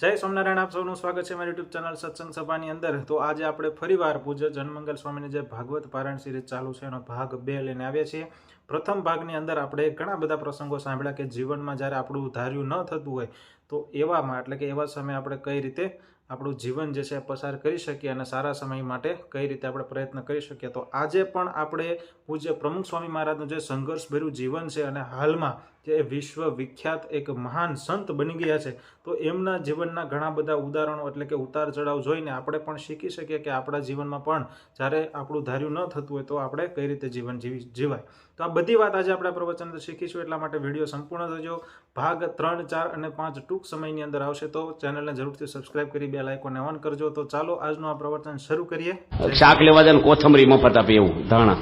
જય સ્વામિનારાયણ, આપ સૌનું સ્વાગત છે મારી યુટ્યુબ ચેનલ સત્સંગ સભાની અંદર। તો આજે આપણે ફરીવાર પૂજ્ય જનમંગલ સ્વામીની જે ભાગવત પારાયણ સિરીઝ ચાલુ છે એનો ભાગ 2 લઈને આવ્યા છીએ। પ્રથમ ભાગની અંદર આપણે ઘણા બધા પ્રસંગો સાંભળ્યા કે જીવનમાં જ્યારે આપણું ધાર્યું ન થતું હોય તો એવામાં એટલે કે એવા સમયે આપણે કઈ રીતે આપણું જીવન જે છે પસાર કરી શકીએ અને સારા સમય માટે કઈ રીતે આપણે પ્રયત્ન કરી શકીએ। તો આજે પણ આપણે પૂજ્ય પ્રમુખ સ્વામી મહારાજનું જે સંઘર્ષભર્યું જીવન છે અને હાલમાં જે વિશ્વ વિખ્યાત એક મહાન સંત બની ગયા છે તો એમના જીવનના ઘણા બધા ઉદાહરણો એટલે કે ઉતાર ચઢાવ જોઈને આપણે પણ શીખી શકીએ કે આપણા જીવનમાં પણ જ્યારે આપણું ધાર્યું ન થતું હોય તો આપણે કઈ રીતે જીવન જીવાય। તો આ બધી વાત આજે આપણે પ્રવચન શીખીશું, એટલા માટે વિડીયો સંપૂર્ણ થજો। ભાગ 3, 4 અને 5 ટૂંક સમયની અંદર આવશે, તો ચેનલને જરૂરથી સબસ્ક્રાઇબ કરી બેલ આઇકોનને ઓન કરજો। તો ચાલો આજનું આ પ્રવચન શરૂ કરીએ। શાક લેવા જાય કોથમરી મફત આપે એવું ધાણા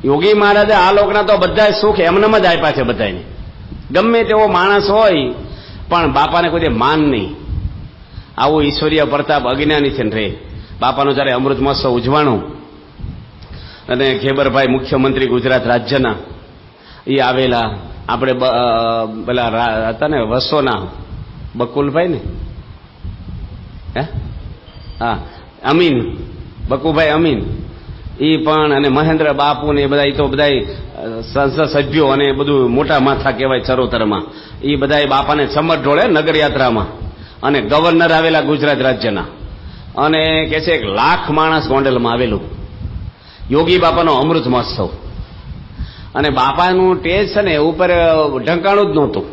યોગી મહારાજે આ લોકના તો બધા સુખ એમનેમ જ આપ્યા છે બધાને। ગમે તેવો માણસ હોય પણ બાપાને કોઈ માન નહીં, આવું ઈશ્વરીય પ્રતાપ અજ્ઞાની છે રે। બાપાનો જયારે અમૃત મહોત્સવ ઉજવાણું અને ખેબરભાઈ મુખ્યમંત્રી ગુજરાત રાજ્યના એ આવેલા, આપણે પેલા હતા ને વસોના બકુલભાઈ ને હા અમીન, બકુભાઈ અમીન એ પણ, અને મહેન્દ્ર બાપુ ને એ બધા, એ તો બધા સંસદ સભ્યો અને બધું મોટા માથા કહેવાય ચરોતરમાં, એ બધા બાપાને ચમટ ઢોળે નગરયાત્રામાં। અને ગવર્નર આવેલા ગુજરાત રાજ્યના, અને કે છે 1 લાખ માણસ ગોંડલમાં આવેલું યોગી બાપાનો અમૃત મહોત્સવ। અને બાપાનું ટેજ છે ને ઉપર ઢંકાણું જ નહોતું,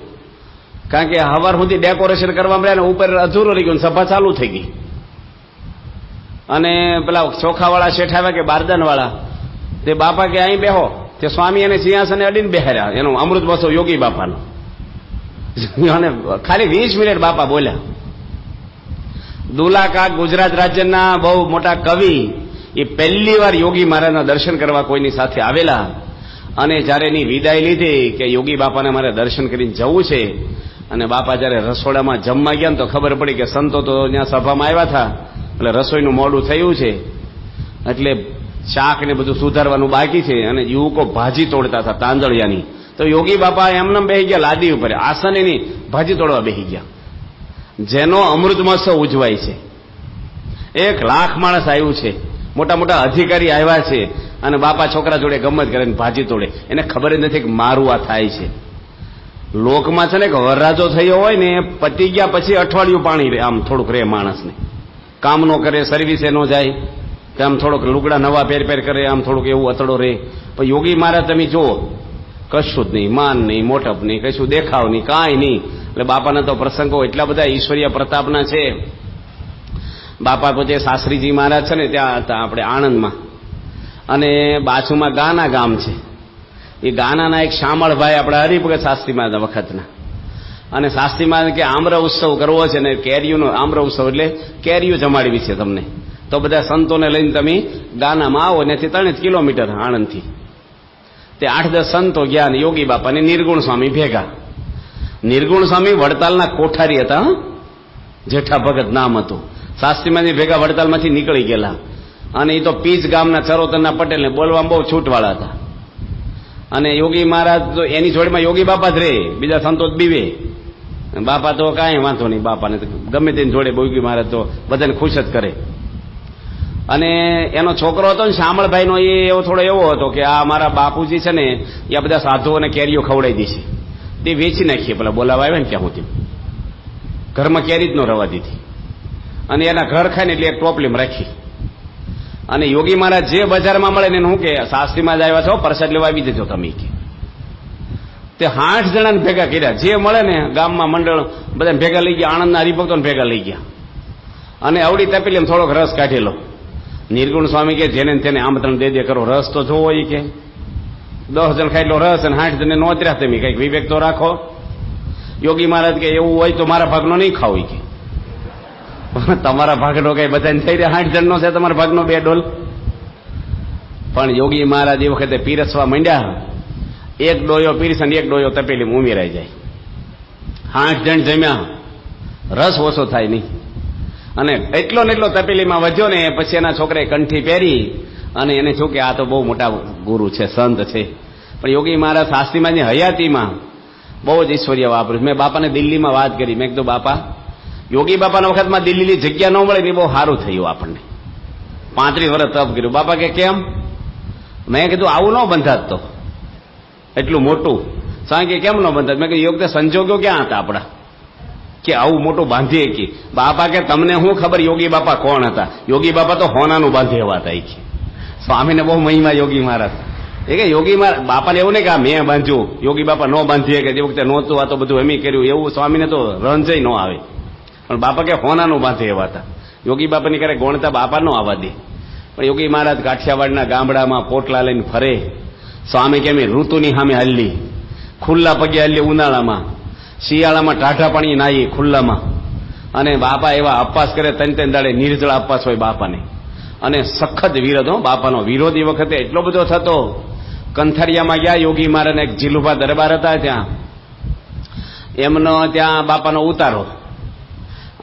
કારણ કે હવાર સુધી ડેકોરેશન કરવા મળ્યા ને ઉપર અધૂરો રહી ગયું, સભા ચાલુ થઈ ગઈ। અને પેલા ચોખાવાળા શેઠ આવ્યા કે બારદાનવાળા, તે બાપા કે અહીં બેહો, તે સ્વામી એને સિંહાસને અડીને બેહાર્યા, એનો અમૃત મહોત્સવ યોગી બાપાનો। અને ખાલી 20 મિનિટ બાપા બોલ્યા। દુલાકાક ગુજરાત રાજ્યના બહુ મોટા કવિ એ પહેલી વાર યોગી મહારાજના દર્શન કરવા કોઈની સાથે આવેલા, અને જ્યારે એની વિદાય લીધી કે યોગી બાપાને મારે દર્શન કરીને જવું છે, અને બાપા જ્યારે રસોડામાં જમવા ગયા ને તો ખબર પડી કે સંતો તો ત્યાં સભામાં આવ્યા હતા, એટલે રસોઈનું મોડું થયું છે, એટલે શાક ને બધું સુધારવાનું બાકી છે, અને યુવકો ભાજી તોડતા હતા તાંદળિયાની। તો યોગી બાપા એમને બેસી ગયા લાદી ઉપર, આસન એની ભાજી તોડવા બેસી ગયા। જેનો અમૃત મહોત્સવ ઉજવાય છે, 1 લાખ માણસ આવ્યું છે, મોટા મોટા અધિકારી આવ્યા છે, અને બાપા છોકરા જોડે ગમત કરે ને ભાજી તોડે, એને ખબર જ નથી કે મારું આ થાય છે। લોકમાં છે ને કે વરરાજો થયો હોય ને પતી ગયા પછી અઠવાડિયું પાણી આમ થોડુંક રે માણસને, કામ નો કરે, સર્વિસે ન જાય, કે આમ થોડોક લુગડા નવા પહેર કરે, આમ થોડુંક એવું અતડો રહે। પણ યોગી મહારાજ તમે જુઓ, કશું જ નહીં, માન નહીં, મોટપ નહીં, કશું દેખાવ નહીં, કાંઈ નહીં। એટલે બાપાના તો પ્રસંગો એટલા બધા ઈશ્વરીય પ્રતાપના છે। બાપા પોતે શાસ્ત્રીજી મહારાજ છે ને ત્યાં હતા આપણે આણંદમાં, અને બાજુમાં ગાના ગામ છે, એ ગાનાના એક શામળભાઈ આપણા હરિભગત શાસ્ત્રી મહારાજ વખતના, અને શાસ્ત્રી મહારાજ કે આમ્ર ઉત્સવ કરવો છે ને કેરીઓનો આમ્ર ઉત્સવ એટલે કેરીઓ જમાડવી છે તમને, તો બધા સંતોને લઈને તમે ગાનામાં આવો, ત્યાંથી 3 કિલોમીટર આણંદથી। તે 8-10 સંતો ગયા ને યોગી બાપાને નિર્ગુણ સ્વામી ભેગા। નિર્ગુણ સ્વામી વડતાલના કોઠારી હતા, જેઠા ભગત નામ હતું। શાસ્ત્રીમાંથી ભેગા વડતાલમાંથી નીકળી ગયેલા, અને એ તો પીચ ગામના ચરોતરના પટેલને બોલવામાં બહુ છૂટવાળા હતા। અને યોગી મહારાજ તો એની જોડેમાં યોગી બાપા જ રહે, બીજા સંતો જ બીવે। બાપા તો કાંઈ વાંધો નહીં, બાપાને ગમે તેની જોડે યોગી મહારાજ તો બધાને ખુશ જ કરે। અને એનો છોકરો હતો ને શામળભાઈનો, એ એવો થોડો એવો હતો કે આ મારા બાપુજી છે ને એ બધા સાધુઓને કેરીઓ ખવડાવી દેશે, તે વેચી નાખીએ, પેલા બોલાવા આવ્યા ને ત્યાં સુધી ઘરમાં કેરી જ ન રવા દીધી, અને એના ઘર ખાય ને એટલે એક ટોપલીમાં રાખી। અને યોગી મહારાજ જે બજારમાં મળે ને શું કે શાસ્ત્રીમાં જ આવ્યા છો, પ્રસાદ લેવા આવી દેજો તમે, કે તે 60 જણાને ભેગા કર્યા, જે મળે ને ગામમાં મંડળ બધા ભેગા લઈ ગયા, આણંદના હરિભક્તોને ભેગા લઈ ગયા, અને અવડી તપેલીમાં થોડોક રસ કાઢેલો। નિર્ગુણ સ્વામી કે જેને તેને આમંત્રણ દે કરો, રસ તો જોવો, એ કે 10 જણ ખાય એટલો રસ, અને 60 જણને નોતર્યા, તમે કઈક વિવેક તો રાખો। યોગી મહારાજ કે એવું હોય તો મારા ભાગનો નહીં ખાવ, કે તમારા ભાગનો કઈ બધાને થઈ રહ્યા, 60 જણનો છે તમારા ભાગનો 2 ડોલ। પણ યોગી મહારાજ એ વખતે પીરસવા માંડ્યા, 1 ડોયો પીરસે ને 1 ડોયો તપેલીમાં ઉમેરાઈ જાય। 60 જણ જમ્યા, રસ ઓછો થાય નહીં, અને એટલો ને એટલો તપેલીમાં વધ્યો ને પછી એના છોકરાએ કંઠી પહેરી, અને એને શું કે આ તો બહુ મોટા ગુરુ છે, સંત છે। પણ યોગી મહારાજ શાસ્ત્રીમાંની હયાતીમાં બહુ જ ઈશ્વરીય વાપર્યું। મેં બાપાને દિલ્હીમાં વાત કરી, મેં કીધું બાપા યોગી બાપાના વખતમાં દિલ્હીની જગ્યા ન મળે ને બહુ સારું થયું આપણને. 35 વર્ષ તપ કર્યું. બાપા કે કેમ? મેં કીધું આવું ન બંધાત તો, એટલું મોટું. સ્વામી કે કેમ ન બંધાત? મેં કીધું યોગ સંજોગો ક્યાં હતા આપણા કે આવું મોટું બાંધીએ કે? બાપા કે તમને શું ખબર યોગી બાપા કોણ હતા? યોગી બાપા તો હોનાનું બાંધી એવા હતા કે. સ્વામીને બહુ મહિમા યોગી મહારાજ. એ કે યોગી મહારાજ બાપાને એવું નહીં કે મેં બાંધ્યું, યોગી બાપા ન બાંધીએ કે જે વખતે નહોતું આ તો બધું એમ કર્યું, એવું સ્વામીને તો રંજય ન આવે. પણ બાપા કે હોનાનું બાંધે એવા હતા. યોગી બાપાની ક્યારેક ગોણતા બાપા ન આવવા દે. પણ યોગી મહારાજ કાઠિયાવાડના ગામડામાં પોટલા લઈને ફરે. સ્વામી કેમ ઋતુની સામે હલ્લી, ખુલ્લા પગે હલ્લી ઉનાળામાં, શિયાળામાં ટાઢા પાણી નાહી ખુલ્લામાં. અને બાપા એવા અપવાસ કરે, 3 દાડે નિર્જળા અપવાસ હોય બાપાને. અને સખત વિરોધ, બાપાનો વિરોધ એ વખતે એટલો બધો થતો. કંથારિયામાં ગયા યોગી મહારાજ, એક જીલુભા દરબાર હતા ત્યાં, એમનો ત્યાં બાપાનો ઉતારો.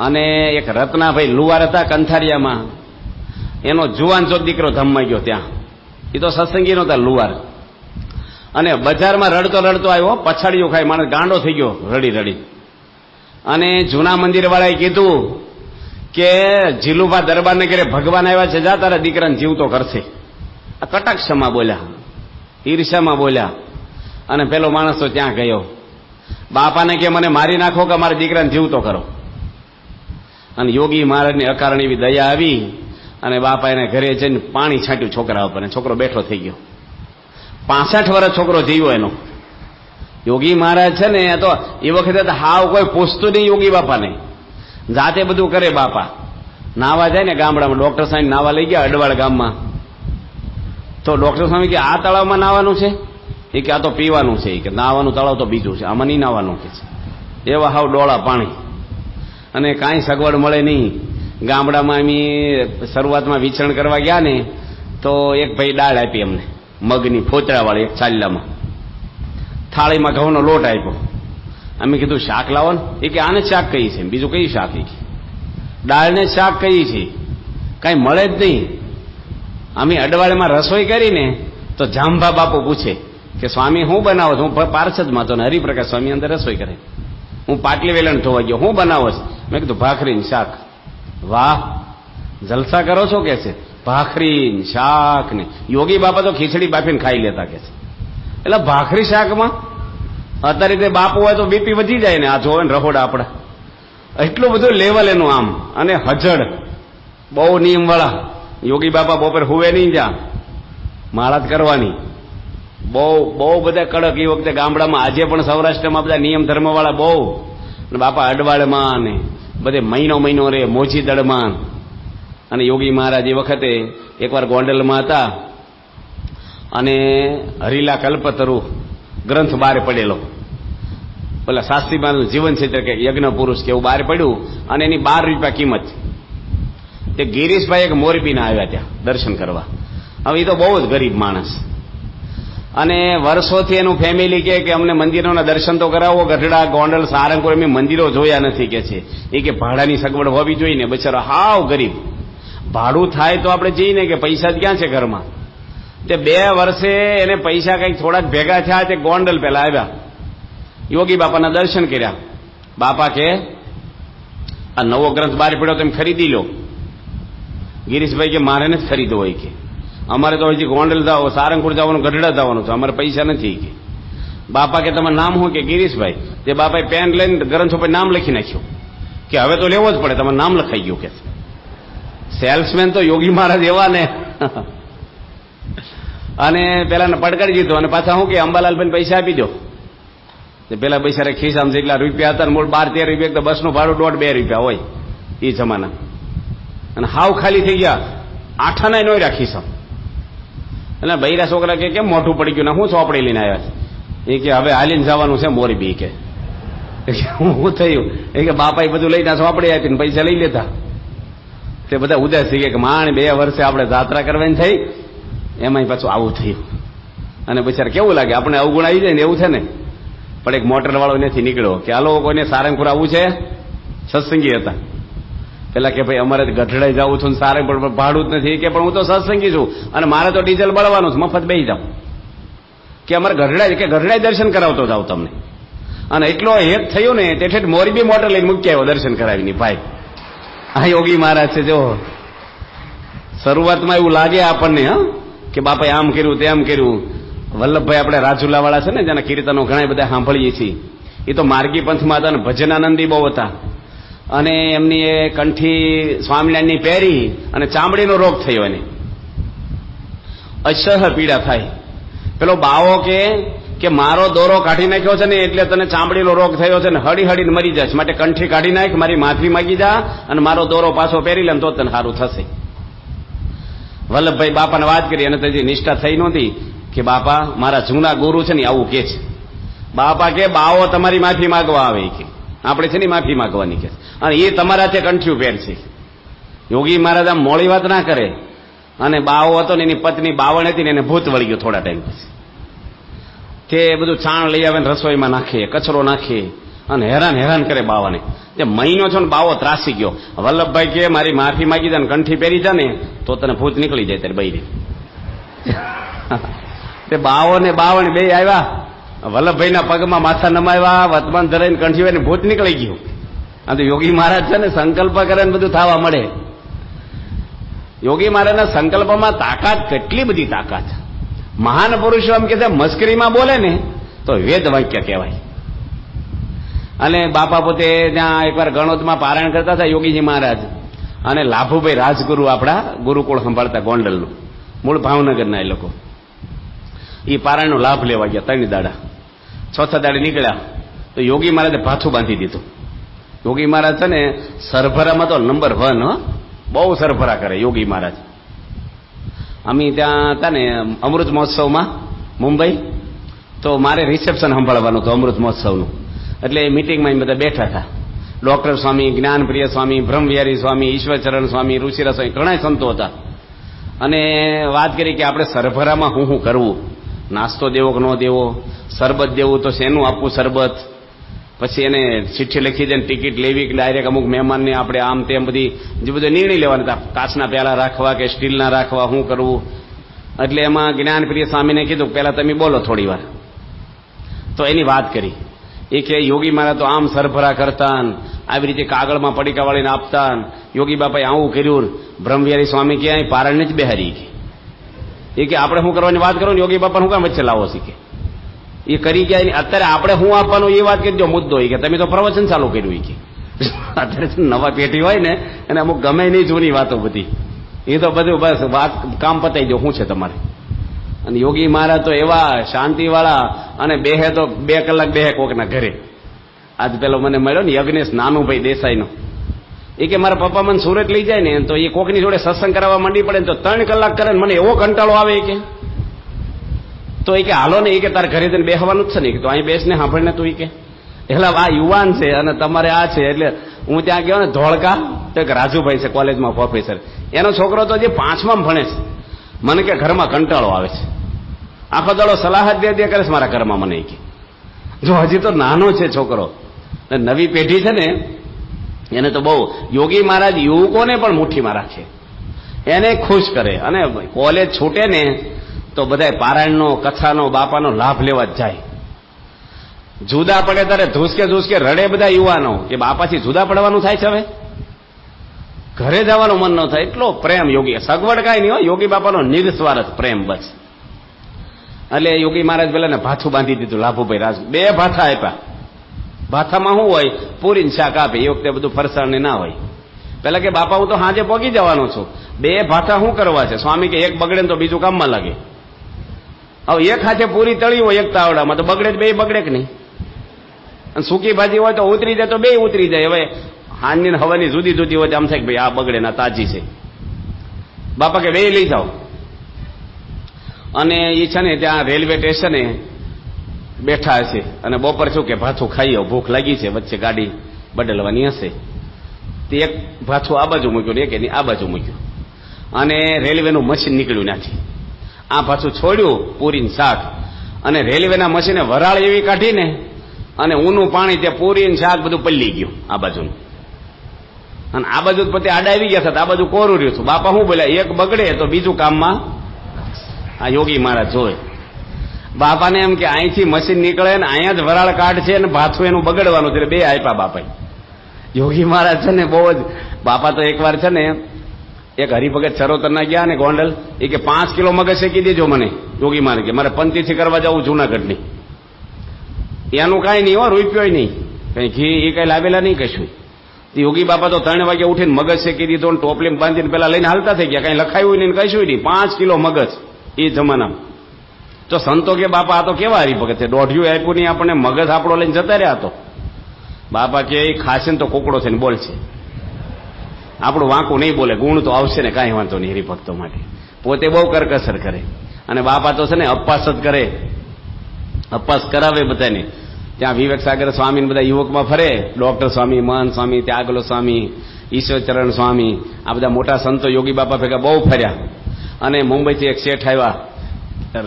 અને એક રત્નાભાઈ લુવાર હતા કંથારિયામાં, એનો જુવાન ચોથ દીકરો ધમમાં ગયો ત્યાં. એ તો સત્સંગી નહોતા લુવાર. અને બજારમાં રડતો રડતો આવ્યો, પછાડીઓ ખાય, માણસ ગાંડો થઈ ગયો રડી રડી. અને જૂના મંદિર વાળાએ કીધું કે જીલુભા દરબારને ઘરે ભગવાન આવ્યા છે, જા તારા દીકરાને જીવતો કરશે. આ કટાક્ષમાં બોલ્યા, ઈર્ષામાં બોલ્યા. અને પેલો માણસ તો ત્યાં ગયો. બાપાને કે મને મારી નાખો કે મારા દીકરાને જીવતો કરો. અને યોગી મહારાજની અકારણ એવી દયા આવી અને બાપા એને ઘરે જઈને પાણી છાંટ્યું છોકરા ઉપર, છોકરો બેઠો થઈ ગયો. 65 વર્ષ છોકરો જીવ્યો એનો. યોગી મહારાજ છે ને તો એ વખતે તો હાવ કોઈ પૂછતું નહીં યોગી બાપાને, જાતે બધું કરે બાપા. નાવા જાય ને ગામડામાં, ડોક્ટર સાહેબ નાવા લઈ ગયા અડવાળ ગામમાં. તો ડોક્ટર સાહેબ કે આ તળાવમાં નાવાનું છે? એ કે આ તો પીવાનું છે. કે નાવાનું તળાવ તો બીજું છે, આમાં નહીં નાવાનું કે છે. એવા હાવ ડોળા પાણી. અને કાંઈ સગવડ મળે નહીં. ગામડામાં અમે શરૂઆતમાં વિચરણ કરવા ગયા ને તો એક ભાઈ દાળ આપી અમને, મગની ફોતરાવાળી, એક ચાલ્લામાં. થાળીમાં ઘઉંનો લોટ આપ્યો. અમે કીધું શાક લાવો ને. એ કે આને શાક કહીએ છે, બીજું કઈ શાક? એ દાળને શાક કહીએ છીએ, કાંઈ મળે જ નહીં. અમે અડવાળેમાં રસોઈ કરીને તો જાંભા બાપુ પૂછે કે સ્વામી હું બનાવો છો? હું પાર્ષદમાં તો હરિપ્રકાશ સ્વામી અંદર રસોઈ કરે. હું પાટલી વેલણ ધોવા ગયો, હું બનાવો છો? મેં કીધું ભાખરી શાક. વાહ, જલસા કરો છો કે છે? ભાખરી શાક ને. યોગી બાપા તો ખીચડી બાફીને ખાઈ લેતા કે છે. એટલે ભાખરી શાકમાં અત્યારે તે બાપુ હોય તો બીપી વધી જાય ને. આ જોવે ને રહોડા આપડા, એટલું બધું લેવલ એનું આમ. અને હજડ બહુ નિયમ વાળા. યોગી બાપા બપોર હુવે નહીં, જ્યાં માળા જ કરવાની. બહુ બહુ બધા કડક. એ વખતે ગામડામાં, આજે પણ સૌરાષ્ટ્રમાં બધા નિયમ ધર્મ વાળા બહુ. બાપા અડવાળમાં ને બધે મહિનો રે મોજી દળમાં. અને યોગી મહારાજ એ વખતે એકવાર ગોંડલમાં હતા અને હરિલા કલ્પતરુ ગ્રંથ બહાર પડેલો, પેલા શાસ્ત્રીમાનું જીવન છે કે યજ્ઞ પુરુષ કે એવું બહાર પડ્યું. અને એની 12 રૂપિયા કિંમત. તે ગિરીશભાઈ એક મોરબીના આવ્યા ત્યાં દર્શન કરવા. હવે એ તો બહુ જ ગરીબ માણસ. અને વર્ષોથી એનું ફેમિલી કે અમને મંદિરોના દર્શન તો કરાવો. ગઢડા, ગોંડલ, સારંગપુર અમે મંદિરો જોયા નથી કે છે. એ કે ભાડાની સગવડ હોવી જોઈએ ને. બિચારો હાવ ગરીબ. ભાડું થાય તો આપણે જઈએ ને, કે પૈસા જ ક્યાં છે ઘરમાં. તે 2 વર્ષે એને પૈસા કંઈક થોડાક ભેગા થયા. તે ગોંડલ પેલા આવ્યા, યોગી બાપાના દર્શન કર્યા. બાપા કે આ નવો ગ્રંથ બહાર પડ્યો તમે ખરીદી લો. ગિરીશભાઈ કે મારે નથી ખરીદવો હોય કે, અમારે તો હજી ગોંડલ જાવ, સારંગપુર જવાનું, ગઢડા જવાનું છે, અમારે પૈસા નથી કે. બાપા કે તમારું નામ શું? કે ગિરીશભાઈ. તે બાપાએ પેન લઈને ગ્રંથ ઉપર નામ લખી નાખ્યું કે હવે તો લેવો જ પડે, તમારું નામ લખાઈ ગયું કે. સેલ્સમેન તો યોગી મહારાજ એવા ને. અને પેલા પડકારી દીધો. અને પાછા શું કે અંબાલાલભાઈ પૈસા આપી દો. પેલા પૈસા ખિસ્સામાં જેટલા રૂપિયા હતા, મૂળ 12-13 રૂપિયા, તો બસનું ભાડું 1.5-2 રૂપિયા હોય એ જમાના. અને હાવ ખાલી થઈ ગયા, 8 નો ખિસ્સા. એટલે બૈરા છોકરા કે કેમ મોઢું પડી ગયું ને, હું ચોપડી લઈને આવ્યા? એ કે હવે હાલીને જવાનું છે મોરબી કે. હું થયું? એ કે બાપા બધું લઈને ચોપડી આપીને પૈસા લઈ લેતા. તે બધા ઉદાસ થઈ ગયા કે માણ 2 વર્ષે આપણે જાત્રા કરવાની થઈ, એમાંય પાછું આવું થયું. અને બિચારા કેવું લાગે, આપણે અવગુણ આવી જાય ને એવું છે ને. પણ એક મોટર વાળો નથી નીકળ્યો કે હાલો કોઈને સારંગપુર આવવું છે. સત્સંગી હતા. પેલા કે ભાઈ અમારે ગઢડાઈ જવું છું, સારંગપુર ભાડું જ નથી કે. પણ હું તો સત્સંગી છું અને મારે તો ડીઝલ બળવાનું છે, મફત બેસી જાવ કે. અમારે ગઢડાઈ દર્શન કરાવતો જાવ તમને. અને એટલો હેત થયો ને તે ઠેઠ મોરબી મોટર લઈને મૂકી આવ્યો દર્શન કરાવીને. ભાઈ આ યોગી મહારાજ છે. જો શરૂઆતમાં એવું લાગે આપણને કે બાપાએ આમ કર્યું તેમ કર્યું. વલ્લભભાઈ આપણે રાજુલા વાળા છે ને, જેના કીર્તનો ઘણા બધા સાંભળીએ છીએ, એ તો માર્ગી પંથમાં હતા અને ભજનાનંદી બહુ હતા. અને એમની એ કંઠી સ્વામિનારાયણની પહેરી અને ચામડીનો રોગ થયો એને, અસહ્ય પીડા થાય. પેલો બાવો કે મારો દોરો કાઢી નાખ્યો છે ને એટલે તને ચામડીનો રોગ થયો છે ને હળી હળીને મરી જશે, માટે કંઠી કાઢી નાખ, મારી માફી માગી જા અને મારો દોરો પાછો પહેરી લે તો તને સારું થશે. વલ્લભભાઈ બાપાને વાત કરી અને તેથી નિષ્ઠા થઈ નહોતી કે બાપા મારા જૂના ગુરુ છે ને આવું કે છે. બાપા કે બાવો તમારી માફી માગવા આવે કે આપણે છે ને માફી માગવાની કે, અને એ તમારા તે કંઠ્યું પહેર છે. યોગી મહારાજ આમ મોડી વાત ના કરે. અને બાવો હતો ને એની પત્ની બાવણ હતી ને એને ભૂત વળી ગયો થોડા ટાઈમ પછી. તે બધું ચાણ લઈ આવે ને રસોઈમાં નાખે, કચરો નાખે અને હેરાન કરે બાવાને. તે મહિનો છો ને બાવો ત્રાસી ગયો. વલ્લભભાઈ કે મારી માફી માગી દે ને કંઠી પહેરી જા ને તો તને ભૂત નીકળી જાય ત્યારે બૈરી. તે બાવો ને બાવણ બે આવ્યા, વલ્લભભાઈના પગમાં માથા નમાવ્યા, વર્તમાન ધરાઈને કંઠી હોય ને ભૂત નીકળી ગયું. આ તો યોગી મહારાજ છે ને સંકલ્પ કરે ને બધું થવા મળે. યોગી મહારાજના સંકલ્પમાં તાકાત, કેટલી બધી તાકાત. મહાન પુરુષો એમ કે છે મસ્કરીમાં બોલે ને તો વેદ વાક્ય કહેવાય. અને બાપા પોતે ત્યાં એકવાર ગણોદમાં પારાયણ કરતા હતા યોગીજી મહારાજ, અને લાભુભાઈ રાજગુરુ આપણા ગુરુકુળ સંભાળતા ગોંડલનું, મૂળ ભાવનગરના એ લોકો, એ પારાયણનો લાભ લેવા ગયા. 3 દાડા, ચોથા દાડે નીકળ્યા તો યોગી મહારાજે ભાથું બાંધી દીધું. યોગી મહારાજ છે ને સરભરામાં તો નંબર 1, બહુ સરભરા કરે યોગી મહારાજ. અમે ત્યાં હતા ને અમૃત મહોત્સવમાં મુંબઈ, તો મારે રિસેપ્શન સંભાળવાનું હતું અમૃત મહોત્સવનું. એટલે મિટિંગમાં બધા બેઠા હતા. ડોક્ટર સ્વામી, જ્ઞાનપ્રિય સ્વામી, બ્રહ્મવિહારી સ્વામી, ઈશ્વરચરણ સ્વામી, ઋષિરા સ્વામી, ઘણા સંતો હતા. અને વાત કરી કે આપણે સરભરામાં શું કરવું, નાસ્તો દેવો કે ન દેવો, શરબત દેવું તો શેનું આપવું શરબત, પછી એને ચિઠ્ઠી લખી દે, ટિકિટ લેવી કે ડાયરેક્ટ અમુક મહેમાનને આપણે આમ તેમ બધી જે બધો નિર્ણય લેવાના હતા, કાચના પ્યાલા રાખવા કે સ્ટીલના રાખવા, શું કરવું. એટલે એમાં જ્ઞાનપ્રિય સ્વામીને કીધું પહેલા તમે બોલો થોડી વાર. તો એની વાત કરી એ કે યોગી મહારાજ તો આમ સરભરા કરતા, આવી રીતે કાગળમાં પડીકા વાળીને આપતા, યોગી બાપાએ આવું કર્યું. બ્રહ્મવિહારી સ્વામી કે અહીં પારણને જ બેહારી કે એ કે આપણે શું કરવાની વાત કરો ને યોગી બાપા શું કામ વચ્ચે લાવો શીખે એ કરી ગયા. અત્યારે આપણે શું આપવાનું એ વાત કરજો મુદ્દો કે તમે તો પ્રવચન ચાલુ કર્યું કે અત્યારે નવા પેઢી હોય ને અને અમુક ગમે નહીં જૂની વાતો બધી, એ તો બધું બસ વાત કામ પતાવી દો શું છે તમારે. અને યોગી મહારાજ તો એવા શાંતિવાળા, અને બેહે તો 2 કલાક બેહે કોકના ઘરે. આજ પેલો મને મળ્યો ને યજ્ઞેશ નાનુભાઈ દેસાઈનો, એ કે મારા પપ્પા મને સુરત લઈ જાય ને તો એ કોકની જોડે સત્સંગ કરાવવા માંડી પડે ને તો 3 કલાક કરે ને મને એવો કંટાળો આવે કે તો એ કે હાલો ને, એ કે તારે ઘરે જઈને બેસવાનું જ છે ને, તો અહીં બેસને સાંભળને તું. એ કે એટલે આ યુવાન છે અને તમારે આ છે. એટલે હું ત્યાં ગયો ને ધોળકા, તો એક રાજુભાઈ છે કોલેજમાં પ્રોફેસર, એનો છોકરો તો જે 5માં ભણે છે. મને કે ઘરમાં કંટાળો આવે છે, આખો દાડો સલાહ જ દે કરે છે મારા ઘરમાં મને. કે જો હજી તો નાનો છે છોકરો, નવી પેઢી છે ને એને તો બહુ યોગી મહારાજ યુવકોને પણ મુઠ્ઠીમાં રાખે, એને ખુશ કરે. અને કોલેજ છૂટે ને તો બધા પારાયણનો, કથાનો, બાપાનો લાભ લેવા જ જાય. જુદા પડે ત્યારે ધૂસકે રડે બધા યુવાનો કે બાપાથી જુદા પડવાનું થાય છે, હવે ઘરે જવાનું મન ન થાય. એટલો પ્રેમ યોગી, સગવડ કાંઈ નહીં હોય, યોગી બાપાનો નિર્સ્વાર્થ પ્રેમ બસ. એટલે યોગી મહારાજ પેલા ને ભાથું બાંધી દીધું. લાભુભાઈ રાજ 2 ભાથા આપ્યા. ભાથામાં શું હોય, પૂરીને શાક આપે. એ વખતે બધું ફરસાણ ના હોય. પેલા કે બાપા હું તો સાંજે પહોંચી જવાનો છું, 2 ભાથા શું કરવા છે. સ્વામી કે એક બગડે ને તો બીજું કામમાં લાગે. હવે એક હાથે પૂરી તળી હોય એક તાવડામાં તો બગડે જ, 2 બગડે કે નહીં. અને સૂકી ભાજી હોય તો ઉતરી જાય તો 2 ઉતરી જાય. હવે હાંજની હવાની જુદી જુદી હોય આમ થાય કે ભાઈ આ બગડે ના તાજી છે. બાપા કે 2 લઈ જાઓ. અને એ છે ને ત્યાં રેલવે સ્ટેશને બેઠા હશે અને બપોર શું કે ભાથું ખાઈ આવો, ભૂખ લાગી છે, વચ્ચે ગાડી બદલવાની હશે. તે એક ભાથું આ બાજુ મૂક્યું ને એક એની આ બાજુ મૂક્યું, અને રેલવેનું મશીન નીકળ્યું નાખી. આ પાછું છોડ્યું પૂરીને શાક, અને રેલવેના મશીને વરાળ એવી કાઢીને અને ઊનું પાણી તે પૂરીને શાક બધું પલ્લી ગયું આ બાજુનું. અને આ બાજુ પોતે આડા આવી ગયા હતા, આ બાજુ કોરું રહ્યું હતું. બાપા શું બોલ્યા, એક બગડે તો બીજું કામમાં. આ યોગી મહારાજ જોવે. બાપાને એમ કે અહીંથી મશીન નીકળે ને અહીંયા જ વરાળ કાઢ છે ને ભાથું એનું બગડવાનું છે, બે આપ્યા બાપાએ. યોગી મહારાજ છે ને બહુ જ, બાપા તો એકવાર છે ને એક હરિભગત ચરોતરના ગયા ને ગોંડલ, એ કે 5 કિલો મગજ શેકી દેજો મને. યોગી મહારાજ કે મારે પંતીથી કરવા જવું જુનાગઢની. એનું કાંઈ નહીં હો, રૂપિયો નહીં, કઈ ઘી એ કઈ લાવેલા નહીં કશું. યોગી બાપા તો 3 વાગે ઉઠીને મગજ શેકી દીધો, ટોપલી બાંધીને પેલા લઈને હાલતા થઈ ગયા, કઈ લખાયું નહીં કશું નહીં. 5 કિલો મગજ એ જમાનામાં. તો સંતો કે બાપા આ તો કેવા હરિભગત છે, દોઢિયું આપ્યું નહીં આપણને, મગજ આપણો લઈને જતા રહ્યા. તો બાપા કે એ ખાશે ને તો કોકડો છે ને બોલશે, આપણું વાંકું નહીં બોલે, ગુણ તો આવશે ને, કાંઈ વાંધો નહીં હરિભક્તો માટે. પોતે બહુ કરકસર કરે અને બાપા તો છે ને અપવાસ જ કરે, અપવાસ કરાવે બધાને. ત્યાં વિવેક સાગર સ્વામી બધા યુવકમાં ફરે, ડોક્ટર સ્વામી, મહંત સ્વામી, ત્યાગલો સ્વામી, ઈશ્વરચરણ સ્વામી, આ બધા મોટા સંતો યોગી બાપા ભેગા બહુ ફર્યા. અને મુંબઈથી એક શેઠ આવ્યા,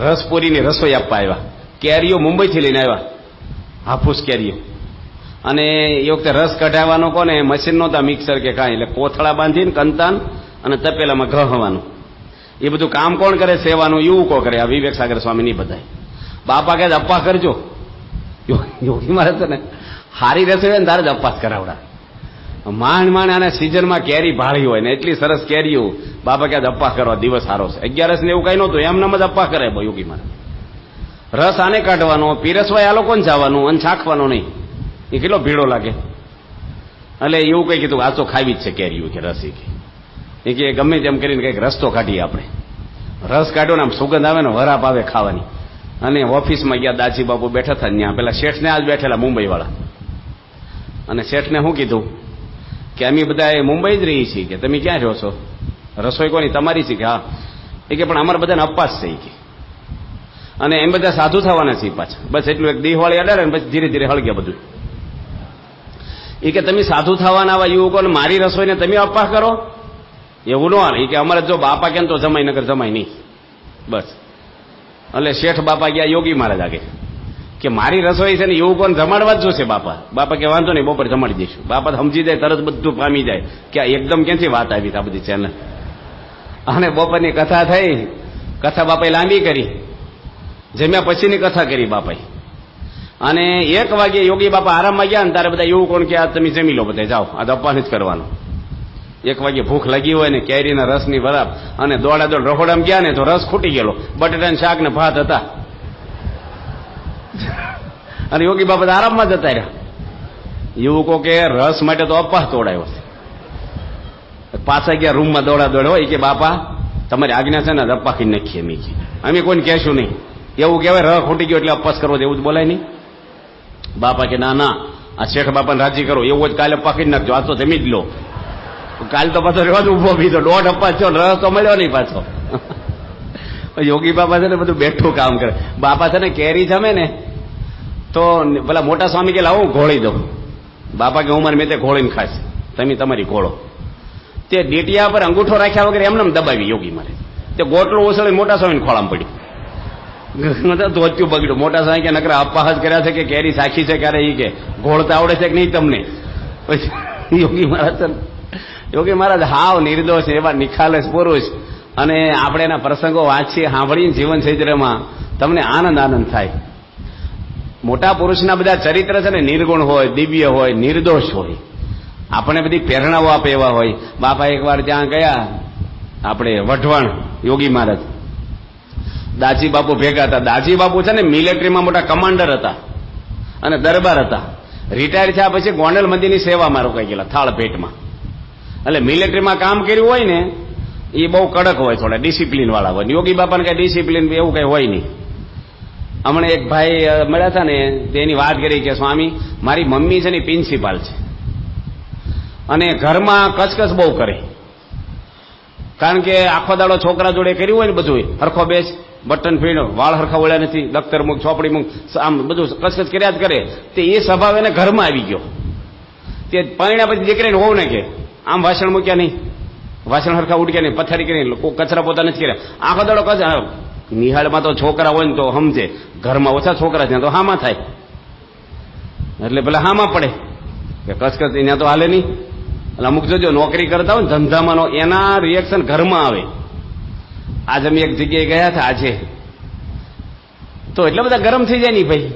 રસપુરીની રસોઈ આપવા આવ્યા. કેરીઓ મુંબઈથી લઈને આવ્યા, હાફૂસ કેરીઓ. અને એ વખતે રસ કઢાવવાનો કોને મશીન નહોતા, મિક્સર કે કાંઈ, એટલે કોથળા બાંધીને કંતાન અને તપેલામાં ઘહવાનું. એ બધું કામ કોણ કરે? સેવાનું યુવકો કરે, આ વિવેક સાગર સ્વામી નહીં બધા. બાપા કહે અપ્પા કરજો. યોગી મારે છે ને હારી રસોઈ હોય ને તારે જ અપવાસ કરાવડા. માંડ માંડ આના સિઝનમાં કેરી ભાળી હોય ને એટલી સરસ કેરીઓ, બાપા ક્યાં અપવાસ કરવા દિવસ સારો છે. 11 ને એવું કઈ નહોતું, એમનામ જ અપવાસ કરે યોગી મારે. રસ આને કાઢવાનો, પીરસવાય આ લોકોને જવાનું અને ચાખવાનો નહીં. એ કેટલો ભીડો લાગે. એટલે એવું કઈ કીધું આ તો ખાવી જ છે કેરીઓ કે રસ. એ કે ગમે તેમ કરીને કઈક રસ્તો કાઢીએ આપણે. રસ કાઢ્યો ને આમ સુગંધ આવે ને વરાપ આવે ખાવાની. અને ઓફિસમાં ગયા, દાજી બાપુ બેઠા હતા ત્યાં, પેલા શેઠને આજ બેઠેલા મુંબઈ વાળા. અને શેઠને શું કીધું કે અમે બધા મુંબઈ જ રહી છીએ, કે તમે ક્યાં રહો છો? રસોઈ કોની? તમારી છે કે હા. એ કે પણ અમારા બધાને અપવાસ છે કે, અને એમ બધા સાધુ થવાના છે પાછા. બસ એટલું એક દિવાળી અડાડે ને પછી ધીરે ધીરે હળગ્યા બધું. એ કે તમે સાધુ થવાના આવા યુવકોને મારી રસોઈને તમે અપવાસ કરો? એવું ન હાલે. એ કે અમારે જો બાપા કેમ તો જમાઈ નગર જમાય નહીં. બસ એટલે શેઠ બાપા ગયા યોગી મહારાજ આગે કે મારી રસોઈ છે ને યુવકોને જમાડવા જ જોશે બાપા. બાપા કે વાંધો નહીં, બપોર જમાડી દઈશું. બાપા સમજી જાય, તરત બધું પામી જાય કે એકદમ ક્યાંથી વાત આવી આ બધી ચેનલ. અને બપોરની કથા થઈ, કથા બાપાએ લાંબી કરી, જમ્યા પછીની કથા કરી બાપાએ. અને 1 વાગે યોગી બાપા આરામમાં ગયા ને ત્યારે બધા યુવકોને કે આ તમે જમી લો, બધા જાઓ, આ અપવાસ જ કરવાનો. 1 વાગે ભૂખ લાગી હોય ને, કેરીના રસની વરાપ, અને દોડા દોડ રખોડામાં ગયા ને તો રસ ખૂટી ગયેલો, બટેટાનું શાક ને ભાત હતા. અને યોગી બાપા આરામમાં જતા રહ્યા. યુવકો કે રસ માટે તો અપવાસ તોડાયો છે. પાછા ગયા રૂમમાં દોડા દોડ હોય કે બાપા તમારી આજ્ઞા છે ને અપવાસ કરી નાખીએ અમે કોઈને કહેશું નહીં. એવું કહેવાય રસ ખૂટી ગયો એટલે અપવાસ કરવો, એવું જ બોલાય નહીં. બાપા કે ના ના, આ શેઠ બાપાને રાજી કરો, એવું જ કાલે અપવાસ કરી નાખજો, આ તો જમી જ લો. કાલ તો પાછો રોજ ઉભો બીજો 1.5 અપવાસ થયો, રસ તો મળ્યો નહીં પાછો. યોગી બાપા છે ને બધું બેઠું કામ કરે. બાપા છે ને કેરી જમે ને તો પેલા મોટા સ્વામી કે લાવો ઘોળી દઉં. બાપા કે હું મારી મેં તે ઘોળીને ખાશ, તમે તમારી ઘોળો. તે ડેટિયા પર અંગૂઠો રાખ્યા વગર એમને દબાવી યોગી મારે. તે ગોટલું ઓસળીને મોટા સ્વામીને ખોળામાં પડ્યું. ધોત્યું બગડ્યું. મોટા સ્વામી કે નકરા અપવાસ જ કર્યા છે કે કેરી સાખી છે ક્યારે? એ કે ઘોળતા આવડે છે કે નહીં તમને? પછી યોગી મહારાજ હાવ નિર્દોષ, એવા નિખાલસ પુરુષ. અને આપણે એના પ્રસંગો વાંચીએ, સાંભળીને જીવન ચરિત્રમાં તમને આનંદ થાય. મોટા પુરુષના બધા ચરિત્ર છે ને નિર્ગુણ હોય, દિવ્ય હોય, નિર્દોષ હોય, આપણે બધી પ્રેરણાઓ આપે એવા હોય. બાપા એકવાર ત્યાં ગયા આપણે વઢવાણ, યોગી મહારાજ દાજી બાપુ ભેગા હતા. દાજી બાપુ છે ને મિલિટરીમાં મોટા કમાન્ડર હતા અને દરબાર હતા. રિટાયર થયા પછી ગોંડલ મંદિરની સેવામાં રોકાઈ ગયેલા થાળ ભેટમાં. એટલે મિલિટરીમાં કામ કર્યું હોય ને એ બહુ કડક હોય, થોડા ડિસિપ્લિન વાળા હોય. યોગી બાપાને કઈ ડિસિપ્લિન એવું કઈ હોય નહીં. હમણાં એક ભાઈ મળ્યા હતા ને, તેની વાત કરી કે સ્વામી મારી મમ્મી છે ને પ્રિન્સિપાલ છે અને ઘરમાં કચકચ બહુ કરે. કારણ કે આખો દાડો છોકરા જોડે કર્યું હોય ને બધું, હરખો બેસ, બટન ફીણો, વાળ હરખા વળ્યા નથી, દફતર મૂક, ચોપડી મૂક, આમ બધું કચકચ કર્યા જ કરે. તે એ સ્વભાવ એને ઘરમાં આવી ગયો. તે પરણ્યા પછી દીકરીને હોવ ને કે આમ વાસણ મૂક્યા નહીં, વાસણ હરખા ઉડક્યા નહીં, પથારી કરી કચરા પોતા નથી કર્યા, આખો દાડો કચરા. નિહાળમાં તો છોકરા હોય ને તો સમજે, ઘરમાં ઓછા છોકરા છે તો હામાં થાય, એટલે પેલા હામાં પડે કે કચકચ ત્યાં તો હાલે નહીં. એટલે અમુક જોજો નોકરી કરતા હોય ને ધંધામાં, એના રિએક્શન ઘરમાં આવે. આજે અમે એક જગ્યાએ ગયા હતા, આજે તો એટલા બધા ગરમ થઈ જાય નહીં ભાઈ.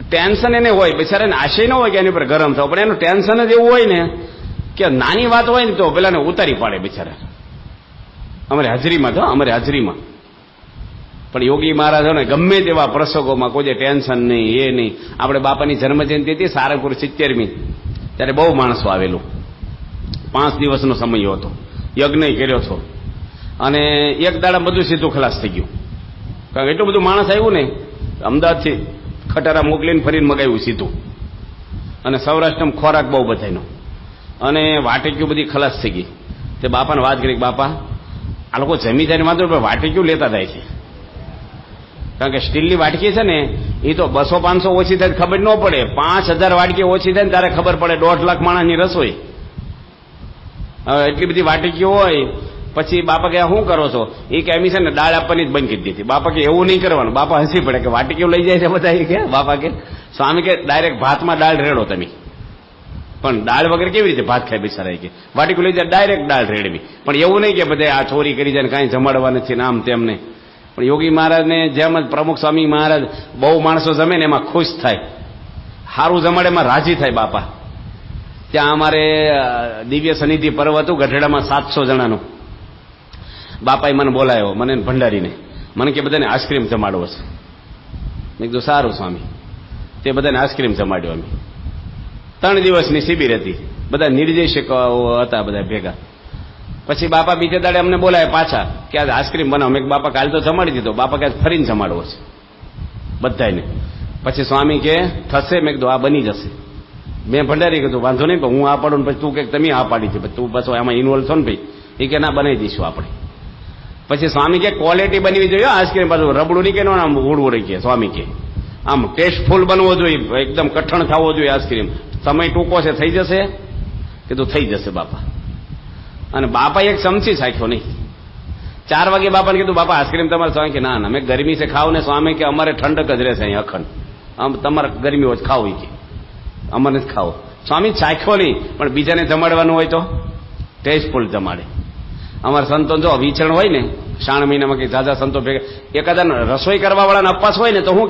ટેન્શન એને હોય, બિચારાને આશય ન હોય કે એની પર ગરમ થાવ, પણ એનું ટેન્શન જ એવું હોય ને કે નાની વાત હોય ને તો પેલાને ઉતારી પાડે બિચારા. અમારી હાજરીમાં પણ યોગી મહારાજ ને ગમે તેવા પ્રસંગોમાં કોઈ ટેન્શન નહીં, એ નહીં. આપણે બાપાની જન્મજયંતિ હતી સારંગપુર 70મી, ત્યારે બહુ માણસો આવેલું. 5 દિવસનો સમય હતો, યજ્ઞ કર્યો હતો, અને એક દાડા બધું સીધું ખલાસ થઈ ગયું. કારણ કે એટલું બધું માણસ આવ્યું ને, અમદાવાદથી ખટારા મોકલીને ફરીને મગાવ્યું સીધું. અને સૌરાષ્ટ્રમાં ખોરાક બહુ બધાનો, અને વાટકીઓ બધી ખલાસ થઈ ગઈ. તે બાપાને વાત કરી, બાપા આ લોકો જમી જાય વાંધો પણ વાટકીઓ લેતા જાય છે. કારણ કે સ્ટીલની વાટકી છે ને, એ તો 200-500 ઓછી થાય ખબર ન પડે, 5000 વાટકી ઓછી થાય ને ત્યારે ખબર પડે 1.5 લાખ માણસની રસોઈ. હવે એટલી બધી વાટકીઓ હોય, પછી બાપા કે શું કરો છો? એ કે એમ છે ને દાળ આપવાની જ બંધ કરી દીધી. બાપા કે એવું નહીં કરવાનું. બાપા હસી પડે કે વાટકીઓ લઈ જાય છે બધા. કે બાપા કે સ્વામી કે ડાયરેક્ટ ભાતમાં દાળ રેડો તમે. પણ દાળ વગર કેવી રીતે ભાત ખાય બિચારા? કે વાટકીઓ લઈ જાય ડાયરેક્ટ દાળ રેડવી. પણ એવું નહીં કે બધા આ ચોરી કરી જાય ને કાંઈ જમાડવા નથી ને આમ તેમ નહીં. પણ યોગી મહારાજને જેમ જ પ્રમુખ સ્વામી મહારાજ બહુ માણસો જમે ને એમાં ખુશ થાય, સારું જમાડે એમાં રાજી થાય બાપા. ત્યાં અમારે દિવ્ય સનિધિ પર્વ હતું ગઢડામાં 700 જણાનું. બાપાએ મને બોલાયો, મને ભંડારીને. મને કે બધાને આઈસ્ક્રીમ જમાડવો છે. મેં કીધું સારું સ્વામી. તે બધાને આઈસ્ક્રીમ જમાડ્યો. અમે 3 દિવસની શિબિર હતી, બધા નિર્દેશક હતા બધા ભેગા. પછી બાપા બીજે દાડે અમને બોલાય પાછા કે આજ આઈસ્ક્રીમ બનાવો. મેં બાપા કાલે તો જમાડી દીધો, બાપા કે ફરીને જમાડવો છે બધાને. પછી સ્વામી કે થશે? મેં કીધું આ બની જશે. મેં ભંડારી કીધું વાંધો નહીં, હું આ પાડું ને પછી તું કે તમે આ પાડી છે, તું પાછો આમાં ઇન્વોલ્વ છો ને ભાઈ. એ કે ના બનાવી દઈશું આપણે. પછી સ્વામી કે ક્વોલિટી બનવી જોઈએ આઈસ્ક્રીમ, પાછું રબડું નહીં કે આમ ઉડવું રહી કે. સ્વામી કે આમ ટેસ્ટફુલ બનવો જોઈએ, એકદમ કઠણ થવો જોઈએ આઈસ્ક્રીમ. સમય ટૂંકો છે, થઈ જશે? કીધું થઈ જશે બાપા. અને બાપા એક ચમચી સાખ્યો નહીં. 4 વાગે બાપાને કીધું બાપા આઈસ્ક્રીમ તમારે? સ્વામી કે ના ના મેં ગરમી છે ખાવ ને. સ્વામી કે અમારે ઠંડક જ રહેશે અહીં અખંડ, આમ તમારે ગરમી હોય ખાવ કે અમારે જ ખાઓ. સ્વામી ચાખ્યો નહીં, પણ બીજાને જમાડવાનું હોય તો ટેસ્ટફુલ જમાડે. અમારા સંતો જો વિચરણ હોય ને, શ્રાવણ મહિનામાં કે ઝાઝા સંતો ભેગા, એકાદા રસોઈ કરવા વાળાને અપાસ હોય ને તો શું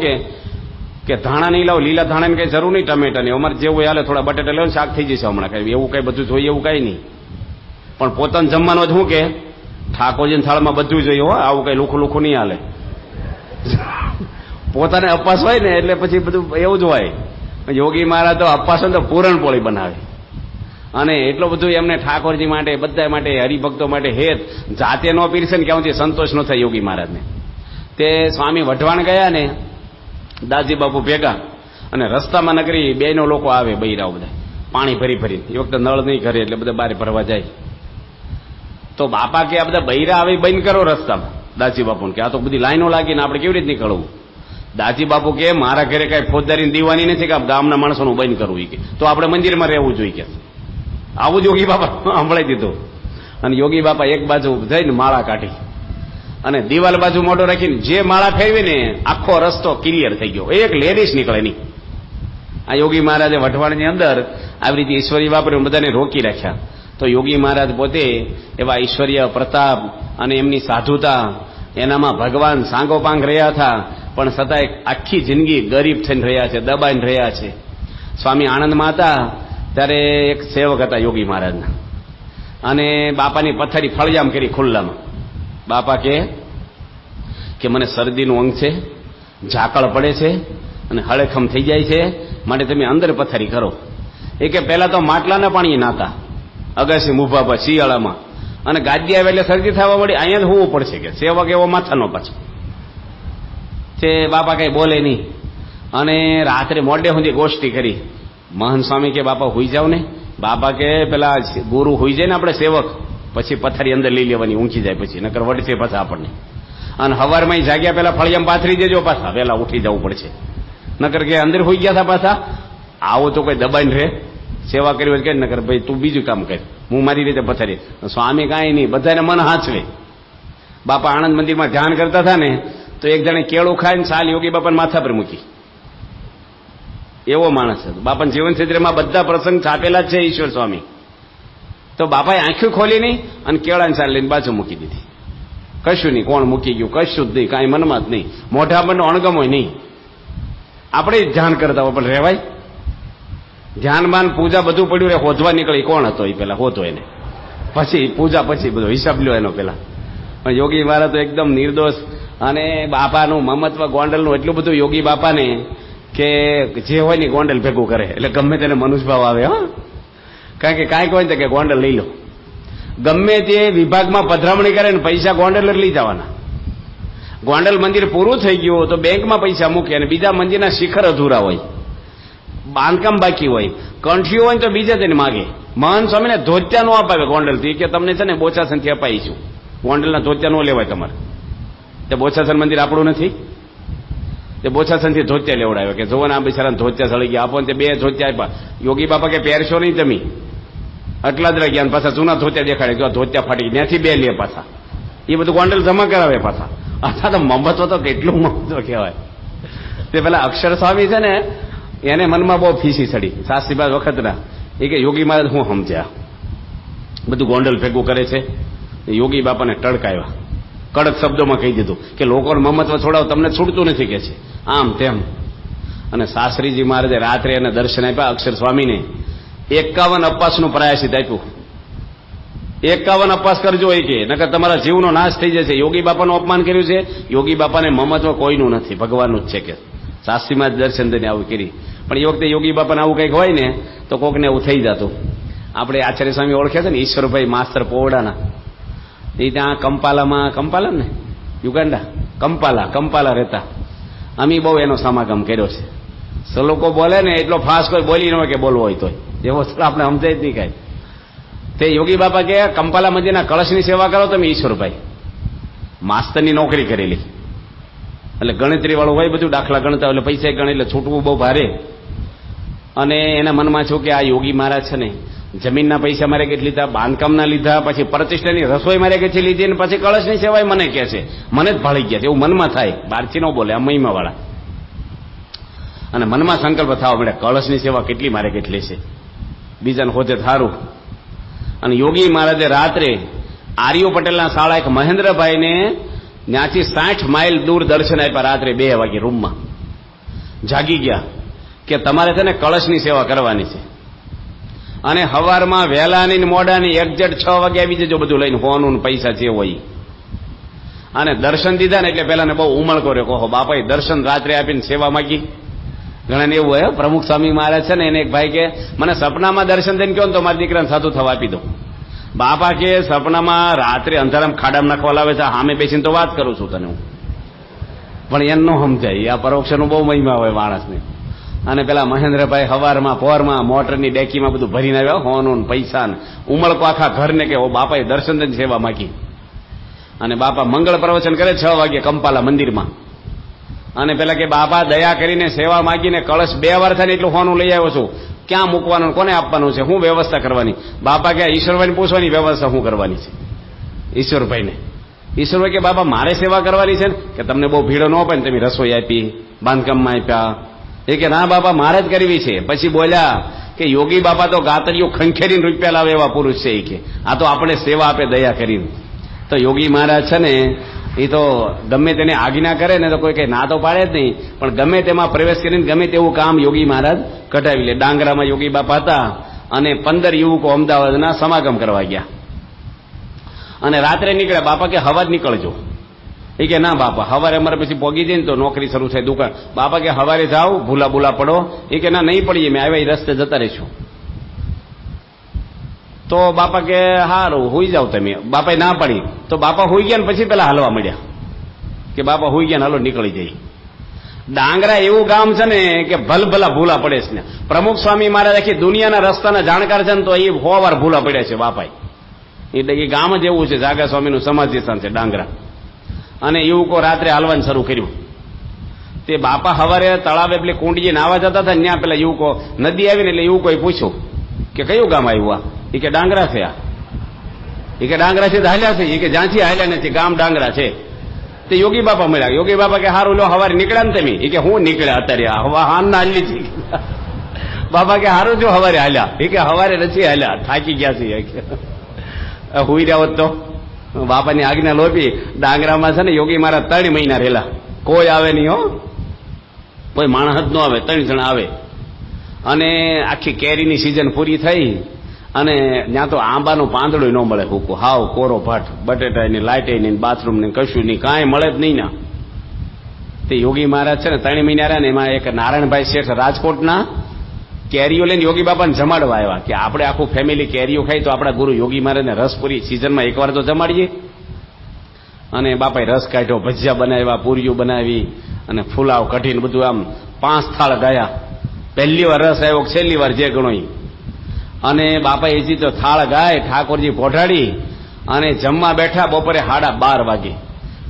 કે ધાણા નહીં લાવો, લીલા ધાણાની કઈ જરૂર નહીં, ટમેટા નહીં, અમારે જેવું હાલે થોડા બટેટા લેવો શાક થઈ જશે હમણાં. કઈ એવું કઈ બધું જોઈએ એવું કઈ નહીં. પણ પોતાને જમવાનું શું કે ઠાકોરજીના થાળમાં બધું જોઈએ હો, આવું કઈ લુખું નહીં હાલે. પોતાને અપાસ હોય ને એટલે પછી બધું એવું જ હોય. યોગી મહારાજ તો અપાસ હોય તો પૂરણપોળી બનાવે. અને એટલું બધું એમને ઠાકોરજી માટે, બધા માટે, હરિભક્તો માટે હેત જાતે ન પીરસે ને ક્યાંથી સંતોષ ન થાય યોગી મહારાજને. તે સ્વામી વઢવાણ ગયા ને દાસજી બાપુ ભેગા, અને રસ્તામાં નગરી 2 લોકો આવે, બૈરાઓ બધા પાણી ભરીને. એ વખતે નળ નહીં ઘરે એટલે બધા બહાર ભરવા જાય. તો બાપા કે આ બધા બૈરા આવે બંધ કરો રસ્તામાં. દાસજી બાપુને કે આ તો બધી લાઈનો લાગીને આપણે કેવી રીતે નીકળવું? દાસજી બાપુ કે મારા ઘરે કઈ ફોજદારી દીવાની નથી કે ગામના માણસોનું બંધ કરવું. કે તો આપણે મંદિરમાં રહેવું જોઈએ કે આવું જ યોગી બાપા સાંભળી દીધું. અને યોગી બાપા એક બાજુ જઈને માળા કાઢી, અને દિવાલ બાજુ મોઢો રાખીને જે માળા ફેરવી ને આખો રસ્તો ક્લિયર થઈ ગયો, એક લેડીઝ નીકળે નહીં. આ યોગી મહારાજે વઢવાણની અંદર આવી રીતે ઈશ્વરી વાપરીને બધાને રોકી રાખ્યા. તો યોગી મહારાજ પોતે એવા ઈશ્વરીય પ્રતાપ અને એમની સાધુતા, એનામાં ભગવાન સાંગોપાંગ રહ્યા હતા, પણ છતાં આખી જિંદગી ગરીબ થઈને રહ્યા છે, દબાઈને રહ્યા છે. સ્વામી આણંદમાં હતા ત્યારે એક સેવક હતા યોગી મહારાજના, અને બાપાની પથારી ફળિયામ કરી ખુલ્લામાં. બાપા કે મને શરદીનું અંગ છે, ઝાકળ પડે છે અને હળેખમ થઈ જાય છે, માટે તમે અંદર પથારી કરો. એ કે પહેલા તો માટલાના પાણી નાતા અગાસી મુભા પર શિયાળામાં, અને ગાદી આવે એટલે શરદી થવા મળી, અહીંયા જ હોવું પડશે કે સેવક એવો માથાનો પાછો. તે બાપા કઈ બોલે નહીં, અને રાત્રે મોડે સુધી ગોષ્ઠી કરી. મહંત સ્વામી કે બાપા હુઈ જાવ ને. બાપા કે પેલા ગુરુ હુઈ જાય ને આપણે સેવક, પછી પથારી અંદર લઈ લેવાની, ઊંઘી જાય પછી, નકર વળશે પાછા આપણને. અને હવારમાં જાગ્યા પેલા ફળિયામાં પાથરી દેજો, પાછા વેલા ઉઠી જવું પડશે, નકર કે અંદર હોઈ ગયા હતા પાછા. આવો તો કોઈ દબાઈને રહે, સેવા કરી હોય કે નકર ભાઈ તું બીજું કામ કર, હું મારી રીતે પથારી. સ્વામી કાંઈ નહીં, બધાને મન હાચવે. બાપા આણંદ મંદિરમાં ધ્યાન કરતા હતા ને, તો એક જણે કેળું ખાઈને સાલ યોગી બાપાને માથા પર મૂકી. એવો માણસ હતો. બાપાના જીવન ચરિત્રમાં બધા પ્રસંગ છાપેલા જ છે ઈશ્વર સ્વામી. તો બાપાએ આંખો ખોલી નહીં અને કેળાની સાલ લઈને બાજુ મૂકી દીધી. કશું નહીં, કોણ મૂકી ગયું કશું જ નહીં, કાંઈ મનમાં જ નહીં, મોઢા પર અણગમ હોય નહીં. આપણે જ ધ્યાન કરતા હોય પણ રહેવાય. ધ્યાનમાન પૂજા બધું પડ્યું રે, હોધવા નીકળી કોણ હતો એ પેલા હોતો એને, પછી પૂજા પછી બધો હિસાબ લ્યો એનો પેલા. પણ યોગી મહારાજ તો એકદમ નિર્દોષ, અને બાપાનું મમત્વ ગોંડલનું એટલું બધું યોગી બાપાને કે જે હોય ને ગોંડલ ભેગું કરે, એટલે ગમે તેને મનુષ્યભાવ આવે. હા, કારણ કે કાંઈક હોય ને કે ગોંડલ લઈ લો, ગમે તે વિભાગમાં પધરામણી કરે ને પૈસા ગોંડલ જ લઈ જવાના. ગોંડલ મંદિર પૂરું થઈ ગયું તો બેંકમાં પૈસા મૂકે, અને બીજા મંદિરના શિખર અધૂરા હોય, બાંધકામ બાકી હોય, કંઠીઓ હોય તો બીજા તેને માગે. મહાન સ્વામીને ધોત્યા નો અપાવે ગોંડલથી, કે તમને છે ને બોચાસનથી અપાઈશું, ગોંડલના ધોત્યા નો લેવાય તમારે. તે બોચાસન મંદિર આપણું નથી, તે બોચાસનથી ધોત્યા લેવડાવ્યો કે જોવો ને આ બિચારા ધોત્યા સળી ગયા, આપો ને તે 2 ધોત્યા આપ્યા. યોગી બાપા કે પહેરશો નહીં તમે, આટલા જ રહ્યા. પાછા જૂના ધોત્યા દેખાડે, જો ધોત્યા ફાટી ત્યાંથી 2 લે પાછા. એ બધું ગોંડલ જમા કરાવે પાછા. આથા તો મમત્વ તો કેટલું મહત્વ કહેવાય. તે પેલા અક્ષર સ્વામી છે ને એને મનમાં બહુ ફીસી ચડી, સાસરીબાદ વખતના. એ કે યોગી મહારાજ હું સમજ્યા, બધું ગોંડલ ભેગું કરે છે. યોગી બાપાને ટળકાવ્યા, કડક શબ્દોમાં કહી દીધું કે લોકોને મમત્વ છોડાવ, તમને છૂટતું નથી કે છે, આમ તેમ. અને શાસ્ત્રીજી મહારાજે રાત્રે એને દર્શન આપ્યા અક્ષર સ્વામીને. 51 અપવાસનું પ્રાયશ્ચિત આપ્યું. 51 અપવાસ કરજો એ કે, નકર તમારા જીવનો નાશ થઈ જશે. યોગી બાપાનું અપમાન કર્યું છે, યોગી બાપાને મમત્વ કોઈનું નથી, ભગવાનનું જ છે કે. શાસ્ત્રીમાં જ દર્શન દઈને આવું કરી. પણ એ વખતે યોગી બાપાને આવું કંઈક હોય ને તો કોકને એવું થઈ જતું. આપણે આચાર્ય સ્વામી ઓળખ્યા છે ને, ઈશ્વરભાઈ માસ્તર પોવડાના, એ ત્યાં કંપાલા ને યુગાન્ડા, કંપાલા રહેતા. અમે બહુ એનો સમાગમ કર્યો છે. લોકો બોલે ને એટલો ફાસ્ટ કોઈ બોલી ન હોય કે બોલવો હોય તો એવો આપણે સમજાય જ નહીં કાંઈ. તે યોગી બાપા કે કંપાલા મંદિરના કળશની સેવા કરો તમે. ઈશ્વરભાઈ માસ્તરની નોકરી કરેલી, એટલે ગણતરી વાળું હોય, બધું દાખલા ગણતા હોય, એટલે પૈસા ગણે, એટલે છૂટવું બહુ ભારે. અને એના મનમાં છું કે આ યોગી મહારાજ છે ને, જમીનના પૈસા મારે કેટલી લીધા, બાંધકામના લીધા, પછી પ્રતિષ્ઠાની રસોઈ મારે કેટલી લીધી, અને પછી કળશની સેવાય મને કહે છે, મને જ ભાળી ગયા છે એવું મનમાં થાય. બહારથી ન બોલે, આ મહિમા વાળા. અને મનમાં સંકલ્પ થવા મળે, કળશની સેવા કેટલી મારે કેટલી છે, બીજાને હોતે થારું. અને યોગી મહારાજે રાત્રે આર્યો પટેલના શાળા એક મહેન્દ્રભાઈને ત્યાંથી 60 માઇલ દૂર દર્શન આપ્યા. રાત્રે 2 વાગે રૂમમાં જાગી ગયા કે તમારે છે ને કળશની સેવા કરવાની છે, અને હવારમાં વહેલાની મોડાની એક્ઝેક્ટ 6 વાગે આવી જજો, બધું લઈને હોનું પૈસા જે હોય. અને દર્શન દીધા ને એટલે પેલાને બહુ ઉમળકો રહ્યો, કહો બાપાએ દર્શન રાત્રે આપીને સેવા માગી. ઘણાને એવું હોય, પ્રમુખ સ્વામી મહારાજ છે ને એને એક ભાઈ કે મને સપનામાં દર્શન દઈને કહો ને તો મારા દીકરાને સાધુ થવા આપી દો. બાપા કે સપનામાં રાત્રે અંધારામાં ખાડામાં નાખવા લાવે છે, સામે બેસીને તો વાત કરું છું તને હું. પણ એમ ન સમજાય, આ પરોક્ષનું બહુ મહિમા હોય માણસને. અને પેલા મહેન્દ્રભાઈ હવારમાં પોરમાં મોટરની ડેકીમાં બધું ભરીને આવ્યા, હોનું પૈસા ને ઉમળકો આખા ઘરને કે બાપાએ દર્શન દઈને સેવા માગી. અને બાપા મંગળ પ્રવચન કરે 6 વાગે કંપાલા મંદિરમાં. અને પેલા કે બાપા દયા કરીને સેવા માગીને કળશ 2 વાર થાય એટલું હોનું લઈ આવ્યો છું, ક્યાં મૂકવાનું, કોને આપવાનું છે, શું વ્યવસ્થા કરવાની. બાપા કે ઈશ્વરભાઈને પૂછવાની વ્યવસ્થા શું કરવાની છે. ઈશ્વરભાઈને કે બાપા મારે સેવા કરવાની છે ને, કે તમને બહુ ભીડો ન અપાય ને, તમે રસોઈ આપી, બાંધકામમાં આપ્યા. એ કે ના બાપા મારે જ કરવી છે. પછી બોલ્યા કે યોગી બાપા તો ગાતરીઓ ખંખેરીને રૂપિયા લાવે એવા પુરુષ છે. એ કે આ તો આપણે સેવા આપે દયા કરીને. તો યોગી મહારાજ છે ને એ તો ગમે તેને આજ્ઞા કરે ને તો કોઈ કઈ ના તો પાડે જ નહીં, પણ ગમે તેમાં પ્રવેશ કરીને ગમે તેવું કામ યોગી મહારાજ કઢાવી લે. ડાંગરામાં યોગી બાપા હતા અને 15 યુવકો અમદાવાદના સમાગમ કરવા ગયા. અને રાત્રે નીકળ્યા. બાપા કે હવા જ નીકળજો. એ કે ના બાપા હવારે અમારે પછી પોગી જઈને તો નોકરી શરૂ થાય, દુકાન. બાપા કે હવારે જાઓ, ભૂલા પડો. એ કે ના નહીં પડીએ, મેં આવ્યા એ રસ્તે જતા રહીશું. તો બાપા કે હારું હુઈ જાવ તમે. બાપાએ ના પડી તો બાપા હુઈ ગયા ને પછી પેલા હાલવા મળ્યા કે બાપા હુઈ ગયા ને હાલો નીકળી જાય. ડાંગરા એવું ગામ છે ને કે ભલભલા ભૂલા પડે છે ને. પ્રમુખ સ્વામી મહારાજ આખી દુનિયાના રસ્તાના જાણકાર છે ને, તો એ 100 વાર ભૂલા પડ્યા છે બાપાએ. એટલે એ ગામ જ એવું છે, જાગા સ્વામીનું સમાધિ સ્થાન છે ડાંગરા. અને યુવકો રાત્રે હાલવાનું શરૂ કર્યું. તે બાપા હવારે તળાવે પેલી કુંડીએ નાવા જતા હતા ને, ત્યાં પેલા યુવકો નદી આવીને એટલે યુવકોએ પૂછ્યું કે કયું ગામ આવ્યું આ? એ કે ડાંગરા છે. આ એ કે ડાંગરા છે તો હાલ્યા છે? એ કે જ્યાંથી હાલ્યા નથી, ગામ ડાંગરા છે. તે યોગી બાપા મળ્યા. યોગી બાપા કે હારું લો હવારે નીકળ્યા ને તમે? એ કે હું નીકળ્યા અત્યારે હવા હાન હાલી છે. બાપા કે હારું જો હવારે હાલ્યા? એ કે હવારે નથી હાલ્યા, થાકી ગયા છે. હુઈ રહ્યા હોત તો બાપાની આજ્ઞા લોપી ડાંગરામાં છે ને યોગી મહારાજ 3 મહિના રહેલા. કોઈ આવે નહીં હો, કોઈ માણસ જ ન આવે, 3 જણા આવે. અને આખી કેરીની સિઝન પૂરી થઈ અને ત્યાં તો આંબાનું પાંદડું ન મળે, ભૂકું હાવ કોરો ભાટ, બટેટાની લાઇટે નહીં, બાથરૂમ નહીં, કશું નહીં, કાંઈ મળે જ નહીં ના. તે યોગી મહારાજ છે ને 3 મહિના રહ્યા ને એમાં એક નારાયણભાઈ શેઠ રાજકોટના કેરીઓ લઈને યોગી બાપાને જમાડવા આવ્યા કે આપણે આખું ફેમિલી કેરીઓ ખાઈ તો આપણા ગુરુ યોગી મહારાજને રસપુરી સિઝનમાં એકવાર તો જમાડીએ. અને બાપાએ રસ કાઢ્યો, ભજીયા બનાવ્યા, પૂરીઓ બનાવી અને ફુલાવ કઢીને બધું આમ 5 થાળ ગયા. પહેલી વાર રસ આવ્યો, છેલ્લી વાર જે ગણો. અને બાપાએ હજી તો થાળ ગાય, ઠાકોરજી પોઢાડી અને જમવા બેઠા. બપોરે 12:30 વાગે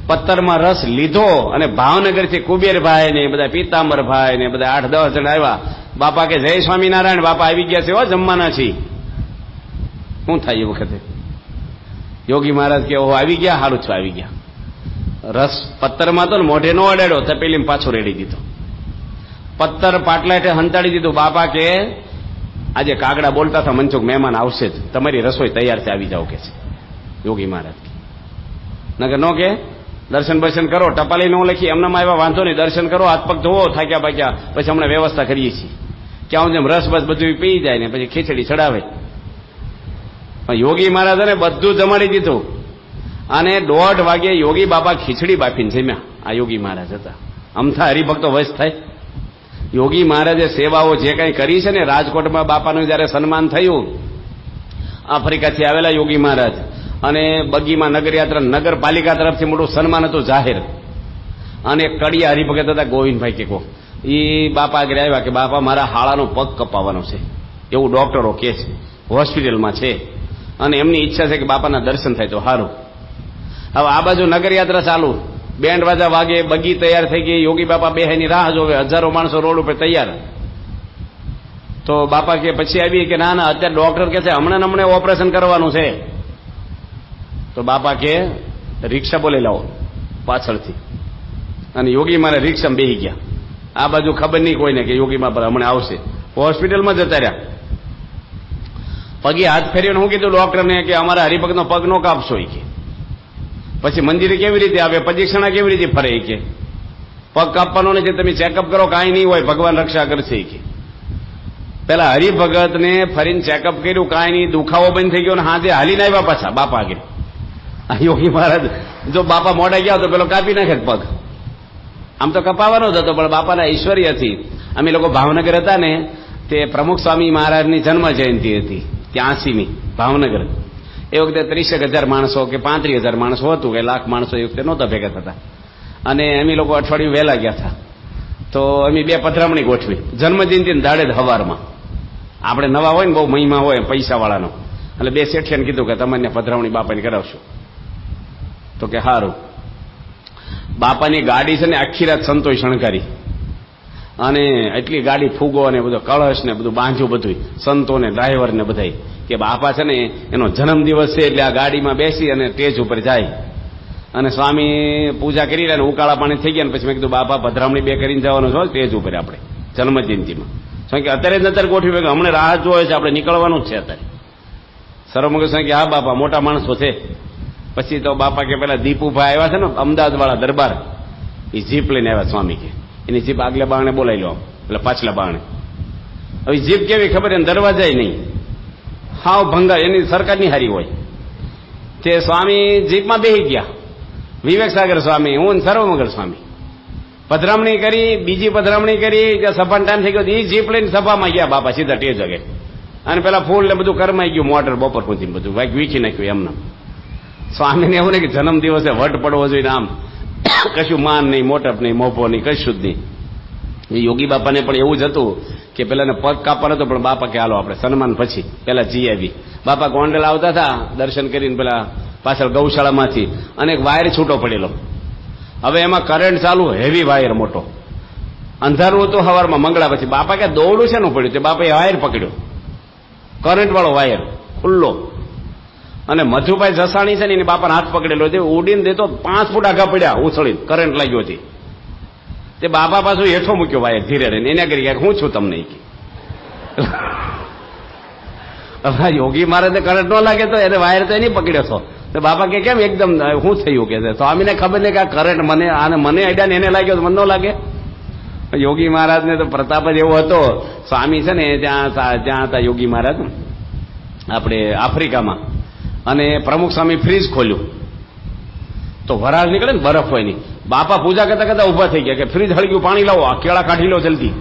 પત્તરમાં રસ લીધો અને ભાવનગરથી કુબેરભાઈ ને બધા પીતાંબરભાઈ ને બધા 8-10 જણ આવ્યા. બાપા કે જય સ્વામિનારાયણ, બાપા આવી ગયા છે, હો જમવાના છીએ. શું થાય એ વખતે? યોગી મહારાજ કે ઓહો આવી ગયા, સારું છું આવી ગયા. રસ પત્તરમાં તો મોઢે નો અડાડ્યો, તપેલીમાં પાછો રેડી દીધો. પત્તર પાટલા હેઠે હંતાડી દીધું. બાપા કે આજે કાગડા બોલતા હતા મનસુખ મહેમાન આવશે જ, તમારી રસોઈ તૈયાર છે, આવી જાઓ કે છે યોગી મહારાજ. નગર નો કે દર્શન બર્શન કરો, ટપાલી ન લખી એમનામાં આવ્યા, વાંધો નહીં, દર્શન કરો, હાથ પગ ધોવો, થાક્યા પાક્યા, પછી હમણાં વ્યવસ્થા કરીએ છીએ. ક્યાં જેમ રસ બસ બધું પી જાય ને પછી ખીચડી ચડાવે. યોગી મહારાજને બધું જમાડી દીધું અને 1:30 વાગે યોગી બાપા ખીચડી બાફીને જમ્યા. આ યોગી મહારાજ હતા. અમથા હરિભક્તો વશ થાય. યોગી મહારાજે સેવાઓ જે કંઈ કરી છે ને, રાજકોટમાં બાપાનું જયારે સન્માન થયું, આફ્રિકાથી આવેલા યોગી મહારાજ અને બગીમાં નગરયાત્રા નગરપાલિકા તરફથી મોટું સન્માન હતું જાહેર. અને કડિયા હરિભગત હતા ગોવિંદભાઈ કેકો, એ બાપા આગળ આવ્યા કે બાપા મારા હાળાનો પગ કપાવવાનો છે એવું ડોક્ટરો કહે છે, હોસ્પિટલમાં છે અને એમની ઈચ્છા છે કે બાપાના દર્શન થાય તો સારું. હવે આ બાજુ નગરયાત્રા ચાલુ, બેન્ડ વાજા વાગે, બગી તૈયાર થઈ ગઈ, યોગી બાપા બેહેની રાહ જોવે, હજારો માણસો રોડ ઉપર તૈયાર. તો બાપા કે પછી આવી કે ના ના અત્યારે ડોક્ટર કે છે હમણાં ઓપરેશન કરવાનું છે. તો બાપા કે રિક્ષા બોલી લાવો પાછળથી. અને યોગી મારે રિક્ષામાં બેસી ગયા. આ બાજુ ખબર નહીં કોઈને કે યોગી બાપા હમણાં આવશે. હોસ્પિટલમાં જતા રહ્યા. પગે હાથ ફેરીને હું કીધું ડોક્ટરને કે અમારા હરિભક્તનો પગ નો કાપશો કે. પછી મંદિરે કેવી રીતે આવે, પ્રદક્ષિણા કેવી રીતે ફરે કે. પગ કાપવાનો નથી, તમે ચેકઅપ કરો, કાંઈ નહીં હોય, ભગવાન રક્ષા કરશે કે. પેલા હરિભગતને ફરીને ચેકઅપ કર્યું, કાંઈ નહીં, દુખાવો બંધ થઈ ગયો, હાથે હાલીને આવ્યા પાછા બાપા આગળ. આ યોગી મહારાજ જો બાપા મોડા ગયા તો પેલો કાપી નાખે પગ. આમ તો કપાવાનો જ હતો, પણ બાપાના ઐશ્વર્યથી. અમે લોકો ભાવનગર હતા ને, તે પ્રમુખ સ્વામી મહારાજની જન્મ જયંતિ હતી, 83મી ભાવનગર. એ વખતે 30,000 માણસો કે 35,000 માણસો હતું, કે લાખ માણસો એ વખતે નહોતા ભેગા થતા. અને અમે લોકો અઠવાડિયું વહેલા ગયા હતા. તો અમે 2 પધરામણી ગોઠવી જન્મજયંતિ દાડે જ હવારમાં. આપણે નવા હોય ને બહુ મહિમા હોય પૈસાવાળાનો, એટલે 2 શેઠિયાને કીધું કે તમને પધરામણી બાપાની કરાવશું. તો કે સારું. બાપાની ગાડી છે ને આખી રાત સંતોષ શણગારી અને એટલી ગાડી ફૂગો અને બધો કળશ ને બધું બાંધ્યું, બધું સંતો ને ડ્રાઈવર ને બધાય, કે બાપા છે ને એનો જન્મદિવસ છે એટલે આ ગાડીમાં બેસી અને સ્ટેજ ઉપર જાય. અને સ્વામી પૂજા કરી રહ્યા ને ઉકાળા પાણી થઈ ગયા ને પછી મેં કીધું બાપા પધરામણી 2 કરીને જવાનું છે સ્ટેજ ઉપર આપણે જન્મજયંતિમાં. કે અત્યારે જ અત્યારે ગોઠવી, હમણાં રાહ જોવે છે, આપણે નીકળવાનું જ છે અત્યારે. સર્વમંગલ સ્વામી કે હા બાપા મોટા માણસો છે. પછી તો બાપા કે પેલા દીપુભાઈ આવ્યા છે ને અમદાવાદ વાળા દરબાર, એ જીપ લઈને આવ્યા સ્વામી કે. એની જીપ આગલા બારણે બોલાવી લો, એટલે પાછલા બારણે. હવે જીપ કેવી ખબર, એને દરવાજા નહીં, હાવ ભંગા, એની સરકારની હારી હોય. તે સ્વામી જીપમાં બેસી ગયા, વિવેક સાગર સ્વામી, હું સર્વમંગલ સ્વામી. પધરામણી કરી, બીજી પધરામણી કરી, સભાનો ટાઈમ થઈ ગયો, એ જીપ લઈને સભામાં ગયા બાપા સીધા ટેજ જગે. અને પેલા ફૂલ ને બધું કરમાઈ ગયું, મોટર બપોર સુધી બધું વાઈક વીખી નાખ્યું એમને. સ્વામીને એવું નહીં કે જન્મ દિવસે વટ પડવો જોઈએ, આમ કશું માન નહીં, મોટપ નહીં, મોભો નહીં, કશું જ નહીં. એ યોગી બાપાને પણ એવું જ હતું કે પેલાને પગ કાપવાનો હતો, પણ બાપા કે હાલો આપણે સન્માન પછી પેલા જી આવી. બાપા ગોંડલ આવતા હતા દર્શન કરીને પેલા પાછળ ગૌશાળામાંથી, અને એક વાયર છૂટો પડેલો. હવે એમાં કરંટ ચાલુ, હેવી વાયર મોટો, અંધારું હતું સવારમાં મંગળા પછી. બાપા કે દોડું છે નું પડ્યું, તે બાપાએ વાયર પકડ્યો, કરંટ વાળો વાયર ખુલ્લો. અને મધુભાઈ જસાણી છે ને એની બાપાને હાથ પકડેલો છે, ઉડીને દેતો 5 ફૂટ આગા પડ્યા ઉછળી, કરંટ લાગ્યો છે. તે બાપા પાછું હેઠો મૂક્યો વાયર ધીરે રહીને, એને કરી હું છું તમને. યોગી મહારાજને કરંટ ન લાગે તો એને વાયર તો એની પકડ્યો છો, તો બાપા કે કેમ એકદમ શું થયું કે સ્વામીને ખબર નહીં કે આ કરંટ મને અડ્યા ને એને લાગ્યો તો મને ન લાગે. યોગી મહારાજને તો પ્રતાપ જ એવો હતો. સ્વામી છે ને ત્યાં હતા યોગી મહારાજ આપણે આફ્રિકામાં, અને પ્રમુખ સ્વામી ફ્રીજ ખોલ્યું તો વરાળ નીકળે ને બરફ હોય નહીં. બાપા પૂજા કરતા કરતા ઉભા થઈ ગયા કે ફ્રીજ હળગ્યું, પાણી લાવો, કેળા કાઢી લો જલ્દી.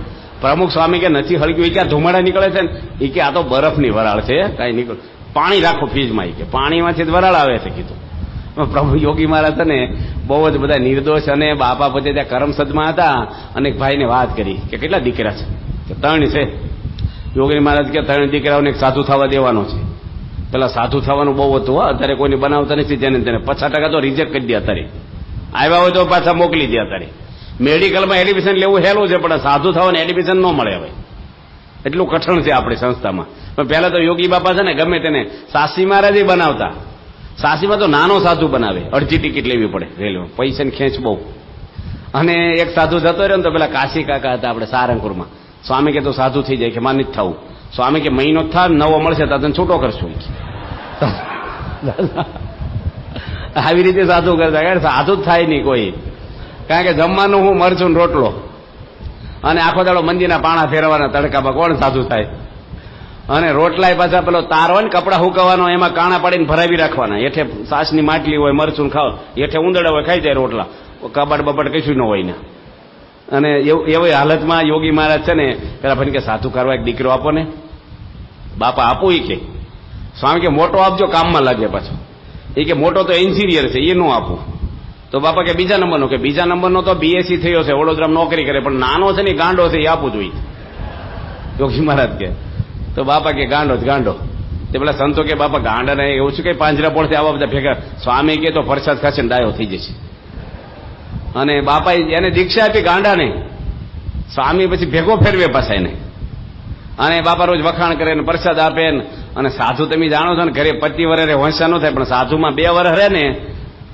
પ્રમુખ સ્વામી કે નથી હળગ્યું. એ ક્યાં ધુમાડા નીકળે છે ને, એ કે આ તો બરફની વરાળ છે, કઈ નીકળ, પાણી રાખો ફ્રીજમાં. એ કે પાણીમાંથી જ વરાળ આવે છે કીધું. પ્રભુ યોગી મહારાજ છે ને બહુ જ બધા નિર્દોષ, અને બાપા પછી ત્યાં કરમસદમાં હતા અને એક ભાઈને વાત કરી કે કેટલા દીકરા છે, કે 3 છે. યોગી મહારાજ કે 3 દીકરાઓને એક સાધુ થવા દેવાનો છે. પેલા સાધુ થવાનું બહુ હતું, અત્યારે કોઈને બનાવતા નથી, જેને તેને 50% તો રિજેક્ટ કરી દે. અત્યારે આવ્યા હોય તો પાછા મોકલી દે. અત્યારે મેડિકલમાં એડમિશન લેવું હેલું છે, પણ સાધુ થવાનું એડમિશન ન મળે. હવે એટલું કઠણ છે આપણી સંસ્થામાં. પણ પહેલા તો યોગી બાપા છે ને ગમે તેને સાસી મહારાજ બનાવતા. સાસીમાં તો નાનો સાધુ બનાવે, અડધી ટિકિટ લેવી પડે રેલવે, પૈસાની ખેંચ બહુ. અને એક સાધુ જતો રહ્યો ને તો પેલા કાશી કાકા હતા આપણે સારંગપુરમાં. સ્વામી કે તો સાધુ થઈ જાય, કે માની જ થવું. સ્વામી કે મહિનો થાય નવો મળશે તો તને છૂટો કરશું. આવી રીતે સાધુ કરતા, સાધુ જ થાય નહીં કોઈ, કારણ કે જમવાનું હું મરચું રોટલો અને આખો દાડો મંદિરના પાણા ફેરવાના તડકામાં કોણ સાધુ થાય. અને રોટલા પાછા પેલો તાર હોય ને કપડા હુકવાનો, એમાં કાણા પાડીને ભરાવી રાખવાના. હેઠે સાસની માટલી હોય, મરચું ખાવ, હેઠે ઉંદરડા હોય, ખાઈ જાય રોટલા, કબાડ બબાડ કશું ન હોય ને. અને એવી હાલતમાં યોગી મહારાજ છે ને પેલા ભાઈ કે સાધુ કરવા એક દીકરો આપો ને. બાપા આપું. એ કે સ્વામી કે મોટો આપજો, કામમાં લાગે પાછો. એ કે મોટો તો એન્જિનિયર છે, એ ન આપું. તો બાપા કે બીજા નંબરનો, કે બીજા નંબરનો તો બીએસસી થયો છે, વડોદરામાં નોકરી કરે, પણ નાનો છે ને ગાંડો છે, એ આપવું જોઈએ. યોગી મહારાજ કે તો બાપા કે ગાંડો જ ગાંડો. તે પેલા સંતો કે બાપા ગાંડા ને એવું શું કઈ પાંજરા પડશે આવા બધા ભેગા. સ્વામી કે તો પ્રસાદ ખાશે ને ડાયો થઈ જશે. અને બાપા એને દીક્ષા આપી ગાંડાને. સ્વામી પછી ભેગો ફેરવે પાછા એને. અને બાપા રોજ વખાણ કરે ને પ્રસાદ આપે ને. અને સાધુ તમે જાણો છો ને, ઘરે 25 વર્ષે હોંશા ન થાય, પણ સાધુમાં 2 વર્ષ રહે ને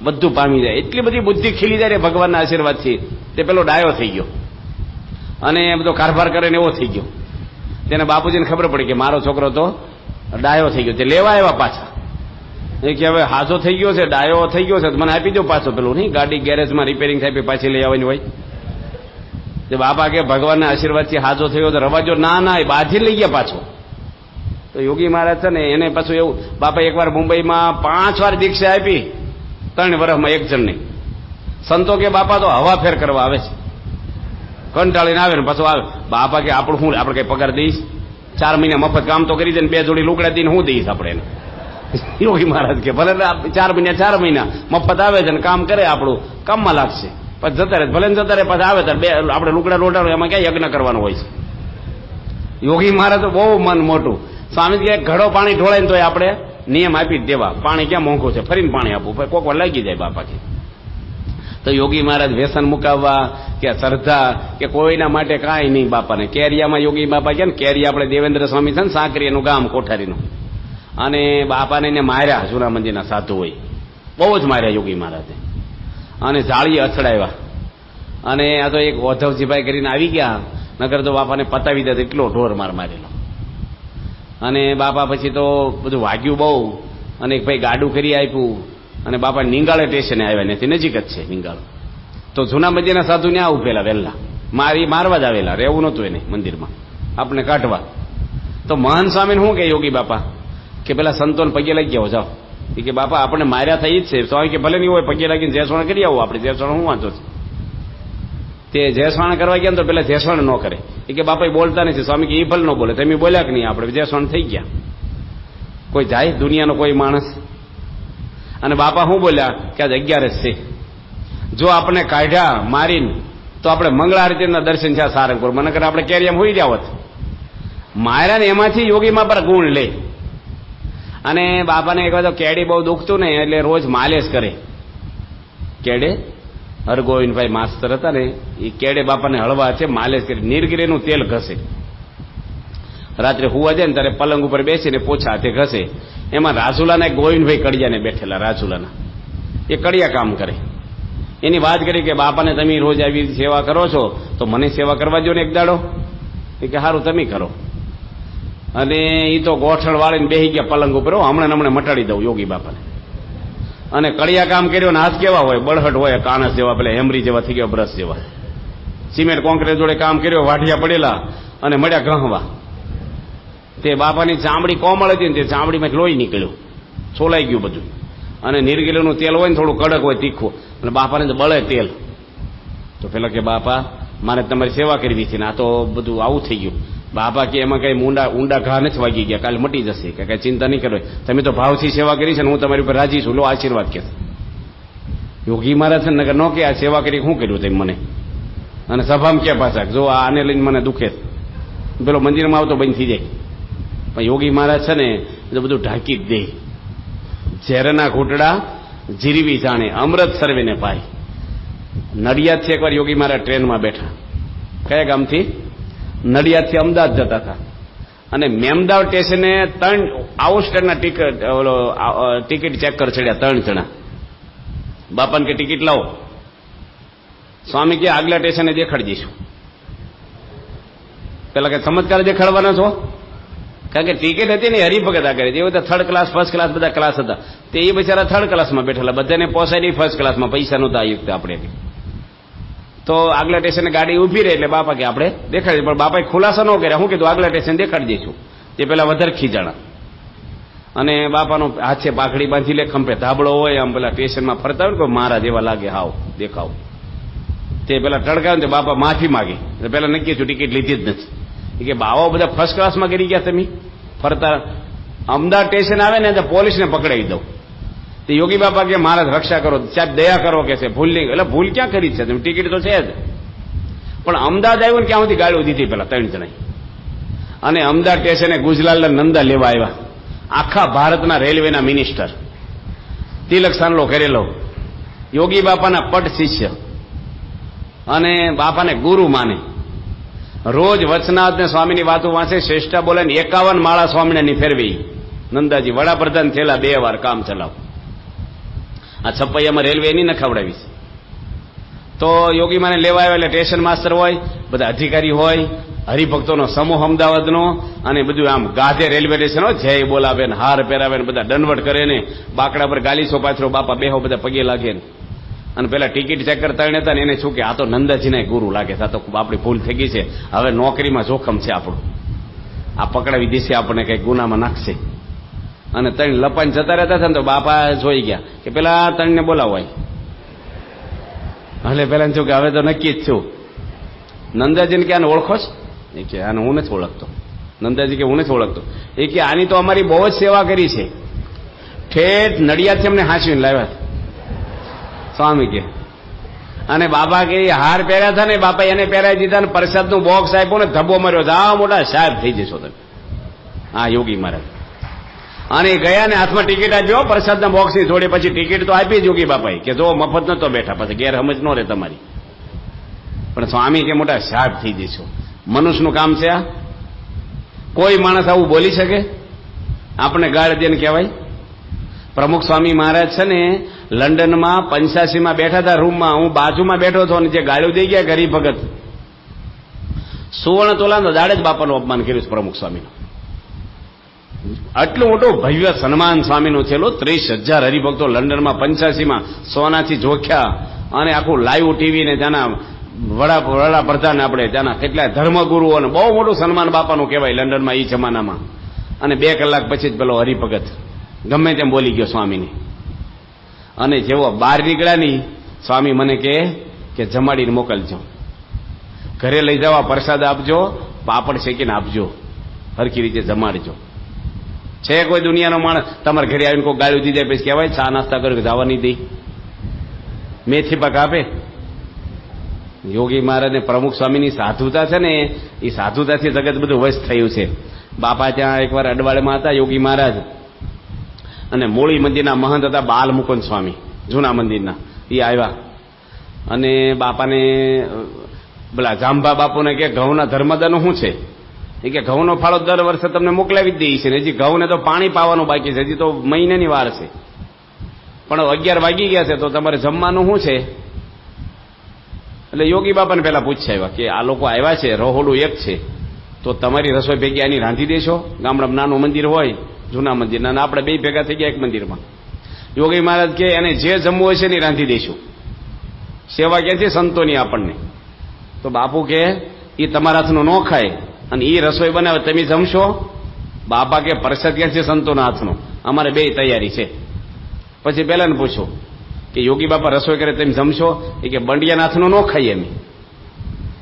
બધું પામી જાય. એટલી બધી બુદ્ધિ ખીલી જાય ભગવાનના આશીર્વાદથી. તે પેલો ડાયો થઈ ગયો અને બધો કારભાર કરે ને એવો થઈ ગયો. તેને બાપુજીને ખબર પડી કે મારો છોકરો તો ડાયો થઈ ગયો. તે લેવા આવ્યા પાછા. એ કે હવે હાજો થઈ ગયો છે, ડાયો થઈ ગયો છે, મને આપી દો પાછો. પેલું નહીં ગાડી ગેરેજમાં રિપેરિંગ થાય પાછી લઈ આવવાની હોય. તે બાપા કે ભગવાનના આશીર્વાદથી હાજો થયો તો રવાજો. ના, એ બાથી લઈ ગયા પાછો. તો યોગી મહારાજ છે ને એને પાછું એવું, બાપા એકવાર મુંબઈમાં 5 વાર દીક્ષા આપી 3 વર્ષમાં એક જણને. સંતો કે બાપા તો હવા ફેર કરવા આવે છે, કંટાળીને આવે ને પાછો આવે. બાપા કે આપણું શું, આપણે કઈ પગાર દઈશ? 4 મહિના મફત કામ તો કરી દે ને 2 જોડી લુગડા દઈને હું દઈશ આપણે એને. યોગી મહારાજ કે ભલે 4 મહિના મફત આવે છે ને કામ કરે, આપણું કામમાં લાગશે, પછી જતા રહે. ભલે જતા રહે, પછી આવે ત્યારે આપણે લુગડા લોટાડો, એમાં ક્યાં યજ્ઞ કરવાનો હોય છે. યોગી મહારાજ તો બહુ મન મોટું. સ્વામી કે ઘડો પાણી ઢોળાય ને તો આપણે નિયમ આપી જ દેવા. પાણી ક્યાં મોંઘું છે, ફરીને પાણી આપવું, કોક વાર લાગી જાય બાપા કે. તો યોગી મહારાજ વ્યસન મુકાવવા કે શ્રદ્ધા કે કોઈના માટે કાંઈ નહીં બાપાને. કેરિયામાં યોગી બાપા કે ને, કેરિયા આપણે દેવેન્દ્ર સ્વામી છે ને, સાંકરીનું ગામ કોઠારીનું. અને બાપાને એને માર્યા, જૂના મંદિરના સાધુ હોય, બહુ જ માર્યા યોગી મહારાજે. અને જાળીએ અથડાવ્યા. અને આ તો એક ઓધવજીભાઈ કરીને આવી ગયા, નગર તો બાપાને પતાવી દે એટલો ઢોર માર મારેલો. અને બાપા પછી તો બધું વાગ્યું બહુ. અને એક ભાઈ ગાડું કરી આપ્યું. અને બાપા નિંગાળે સ્ટેશને આવ્યા, નથી નજીક જ છે નિંગાળો. તો જૂના મંદિરના સાધુ ત્યાં ઉભેલા વહેલા, મારવા જ આવેલા, રહેવું નહોતું એને મંદિરમાં, આપણે કાઢવા. તો મહાન સ્વામીને શું કે યોગી બાપા કે પેલા સંતોને પગે લાગી ગયા જાઓ. એ કે બાપા આપણે માર્યા થઈ જ છે. સ્વામી કે ભલે નહીં હોય, પગે લાગીને જેસવાણ કરી આવો. આપણે જેસવાણ શું વાંચો છે? તે જેસવાણ કરવા ગયા ને તો પેલા જેસવાણ ન કરે. એ કે બાપા બોલતા નથી. સ્વામી કે એ ભલે ન બોલે, તમે બોલ્યા કે નહીં, આપણે જેસવાણ થઈ ગયા. કોઈ જાય દુનિયાનો કોઈ માણસ? અને બાપા શું બોલ્યા કે આજ 11 છે, જો આપણે કાઢ્યા મારીને તો આપણે મંગળા આરતીના દર્શન થયા સારંગપુર. મને કરે આપણે કેરિયામાં હોઈ રહ્યા હોત. માર્યા ને એમાંથી યોગીમાં પર ગુણ લે. અને બાપાને એક વાર કેડી બહુ દુખતું ને, એટલે રોજ માલિશ કરે. કેડે હરગોવિંદભાઈ માસ્તર હતા ને, એ કેડે બાપાને હળવા છે માલિશ કરી, નીલગીરીનું તેલ ઘસે. રાત્રે હુવા જાય ને ત્યારે પલંગ ઉપર બેસીને પોછા હાથે ઘસે. એમાં રાજુલાના ગોવિંદભાઈ કડિયાને બેઠેલા, રાજુલાના, એ કડિયા કામ કરે. એની વાત કરી કે બાપાને તમે રોજ આવી સેવા કરો છો તો મને સેવા કરવા દો ને એક દાડો. એ કે સારું તમે કરો. અને એ તો ગોઠણ વાળીને બેસી ગયા પલંગ ઉપર. હમણાં મટાડી દઉં યોગી બાપાને. અને કડિયા કામ કર્યો ને હાથ કેવા હોય, બળહટ હોય, કાણસ જેવા, પેલા હેમરી જેવા થઈ ગયા, બ્રશ જેવા. સિમેન્ટ કોન્ક્રીટ જોડે કામ કર્યો, વાઢિયા પડેલા અને મળ્યા ઘહવા. તે બાપાની ચામડી કોમળ હતી ને તે ચામડીમાં લોહી નીકળ્યું, સોલાઈ ગયું બધું. અને નીરગીલું તેલ હોય ને થોડું કડક હોય, તીખું, અને બાપાને તો બળે તેલ. તો પેલા કે બાપા મારે તમારી સેવા કરવી છે ને આ તો બધું આવું થઈ ગયું. બાપા કે એમાં કઈ ઊંડા ઘા નથી વાગી ગયા, કાલે મટી જશે, કે કઈ ચિંતા નહીં કરો, તમે તો ભાવથી સેવા કરી છે ને હું તમારી ઉપર રાજી છું, લો આશીર્વાદ કે. યોગી મહારાજ છે ને ન કે આ સેવા કરી શું કર્યું તેમ મને, અને સભામાં કે પાછા જો આને લઈને મને દુખે, પેલો મંદિરમાં આવતો બંધ થઈ જાય. પણ યોગી મહારાજ છે ને એ બધું ઢાંકી જ દે. ઝેરના ઘૂંટડા જીરવી જાણે, અમૃત સર્વેને પાય. નડિયાદથી એકવાર યોગી મહારાજ ટ્રેનમાં બેઠા, કયા ગામથી? નડિયાદથી અમદાવાદ જતા હતા. અને મેમદાવાદ સ્ટેશને 3 આઉટસ્ટેન્ડના ટિકિટ ચેક કરી ચડ્યા 3 જણા. બાપાને કે ટિકિટ લાવો. સ્વામી કે આગલા સ્ટેશને દેખાડી દઈશું. પેલા કે ચમત્કાર દેખાડવાના છો? કારણ કે ટિકિટ હતી ને હરિભગત આગળ, જે બધા 3rd ક્લાસ ફર્સ્ટ ક્લાસ બધા ક્લાસ હતા, તે એ બિચારા 3rd ક્લાસમાં બેઠેલા, બધાને પોસાય નહીં ફર્સ્ટ ક્લાસમાં, પૈસા નહોતા આયુક્ત આપણે. તો આગલા સ્ટેશને ગાડી ઉભી રહી એટલે બાપા કે આપણે દેખાડી, પણ બાપાએ ખુલાસો ન કર્યા. શું કીધું? આગલા સ્ટેશન દેખાડી દઈશું. તે પેલા વધારે ખીજાણા. અને બાપાનો હાથે પાઘડી બાંધી લે, ખંભે ધાબળો હોય, આમ પેલા સ્ટેશનમાં ફરતા હોય ને મહારાજ એવા લાગે, હાવ દેખાવ. તે પેલા ટળકાવે ને બાપા માફી માગી. પેલા નક્કી થયું ટિકિટ લીધી જ નથી. કે બાવા બધા ફર્સ્ટ ક્લાસમાં કરી ગયા તમે ફરતા. અમદાવાદ સ્ટેશન આવે ને તો પોલીસને પકડાવી દઉં. તો યોગી બાપા કે મહારાજ રક્ષા કરો, સાહેબ દયા કરો કે છે, ભૂલ નહીં. એટલે ભૂલ ક્યાં કરી છે, તમે ટિકિટ તો છે જ. પણ અમદાવાદ આવ્યું ને ક્યાં સુધી ગાળો દીધી પેલા 3 જણાએ. અને અમદાવાદ સ્ટેશને ગુજલાલના નંદા લેવા આવ્યા, આખા ભારતના રેલવેના મિનિસ્ટર, તિલક સાંડલો કરેલો, યોગી બાપાના પટ શિષ્ય અને બાપાને ગુરુ માને. રોજ વચનાથ ને સ્વામીની વાતો વાંચે, શ્રેષ્ઠા બોલે, 51 માળા સ્વામીને ફેરવી. નંદાજી વડાપ્રધાન થયેલા 2 વાર, કામ ચલાવ. આ છપૈયામાં રેલવે એની નખાવડાવી. તો યોગી માને લેવા આવ્યા એટલે સ્ટેશન માસ્ટર હોય, બધા અધિકારી હોય, હરિભક્તોનો સમૂહ અમદાવાદનો, અને બધું આમ ગાધે રેલવે સ્ટેશન હોય, જય બોલાવે ને હાર પહેરાવે ને બધા દંડવટ કરે ને, બાકડા પર ગાલીસો પાછળ બાપા બેહો, બધા પગે લાગે ને. અને પેલા ટિકિટ ચેક કરતા હતા ને એને શું કે આ તો નંદાજીના ગુરુ લાગે છે, આ તો આપણી ભૂલ થઈ ગઈ છે, હવે નોકરીમાં જોખમ છે આપણું, આ પકડાવી દેશે, આપણને કઈ ગુનામાં નાખશે. અને 3 લપાઈને જતા રહેતા હતા ને તો બાપા જોઈ ગયા કે પેલા 3ને બોલાવો. એટલે પેલા શું કે હવે તો નક્કી જ છું. નંદાજીને કે આને ઓળખો છો? એ કે આને હું નથી ઓળખતો. નંદાજી કે હું નથી ઓળખતો. એ કે આની તો અમારી બહુ જ સેવા કરી છે, ઠેઠ નડિયાદથી અમને હાંચવીને લાવ્યા સ્વામી કે. અને બાપા કે હાર પહેર્યા હતા ને, બાપા એને પહેરાવી દીધા ને પ્રસાદનું બોક્સ આપ્યું ને ધબ્બો માર્યો, આ મોટા સાહેબ થઈ જશો તમે. હા યોગી મહારાજ. અને ગયા ને હાથમાં ટિકિટ આપ્યો પ્રસાદના બોક્સની જોડે. પછી ટિકિટ તો આપી યોગી બાપાએ કે જો મફત નતો બેઠા, પછી ગેરસમજ ન રહે તમારી. પણ સ્વામી કે મોટા સાહેબ થઈ જશો. મનુષ્યનું કામ છે આ? કોઈ માણસ આવું બોલી શકે? આપણે ગાળ દે ને કહેવાય. પ્રમુખ સ્વામી મહારાજ છે ને લંડનમાં 85માં બેઠા હતા રૂમમાં, હું બાજુમાં બેઠો હતો, અને જે ગાળ્યો દઈ ગયા ગરીબ ભગત, સુવર્ણ તોલાનો દાડે જ બાપાનું અપમાન કર્યું છે પ્રમુખ સ્વામીનું. આટલું મોટું ભવ્ય સન્માન સ્વામીનું થયેલું. 30,000 હરિભક્તો લંડનમાં 85માં સોનાથી જોખ્યા, અને આખું લાઈવ ટીવી ને ત્યાંના વડાપ્રધાન, આપણે ત્યાંના કેટલાય ધર્મગુરુઓ, અને બહુ મોટું સન્માન બાપાનું કહેવાય લંડનમાં એ જમાનામાં. અને 2 કલાક પછી જ પેલો હરિભગત ગમે તેમ બોલી ગયો સ્વામીને. અને જેવો બહાર નીકળ્યા નહીં, સ્વામી મને કે જમાડીને મોકલજો, ઘરે લઈ જવા, પ્રસાદ આપજો, પાપડ શેકીને આપજો, હરખી રીતે જમાડજો. છે કોઈ દુનિયાનો માણસ તમારા ઘરે આવીને કોઈ ગાળ્યું દીધા પછી કહેવાય ચા નાસ્તા કર્યો જવા નહીં દઈ, મેથી પાક આપે? યોગી મહારાજને પ્રમુખ સ્વામીની સાધુતા છે ને, એ સાધુતાથી જગત બધું વશ થયું છે. બાપા ત્યાં એકવાર અડવાળમાં હતા યોગી મહારાજ, અને મૂળી મંદિરના મહંત હતા બાલ મુકુંદ સ્વામી, જૂના મંદિરના. એ આવ્યા અને બાપાને પેલા જાંબા બાપુને કે ઘઉંના ધર્મદાનું શું છે? એ કે ઘઉંનો ફાળો દર વર્ષે તમને મોકલાવી જ દઈએ છે ને, હજી ઘઉંને તો પાણી પાવાનું બાકી છે, હજી તો મહિનાની વાર છે. પણ 11 વાગી ગયા છે તો તમારે જમવાનું શું છે? એટલે યોગી બાપાને પેલા પૂછ્યા આવ્યા કે આ લોકો આવ્યા છે, રહોડું એક છે, તો તમારી રસોઈ ભેગી આની રાંધી દેશો? ગામડામાં નાનું મંદિર હોય, જૂના મંદિરના, આપણે 2 ભેગા થઈ ગયા એક મંદિરમાં. યોગી મહારાજ કે એને જે જમવું હશે ને રાંધી દઈશું, સેવા ક્યાંથી સંતોની આપણને. તો બાપુ કે એ તમારા હાથનું ન ખાય અને એ રસોઈ બનાવે તમે જમશો? બાપા કે પ્રસાદ ક્યાંથી સંતોના હાથનો, અમારે બે તૈયારી છે. પછી પેલા ને પૂછ્યું કે યોગી બાપા રસોઈ કરે તમે જમશો? એ કે બંડિયાના હાથનું ન ખાઈએ અમે.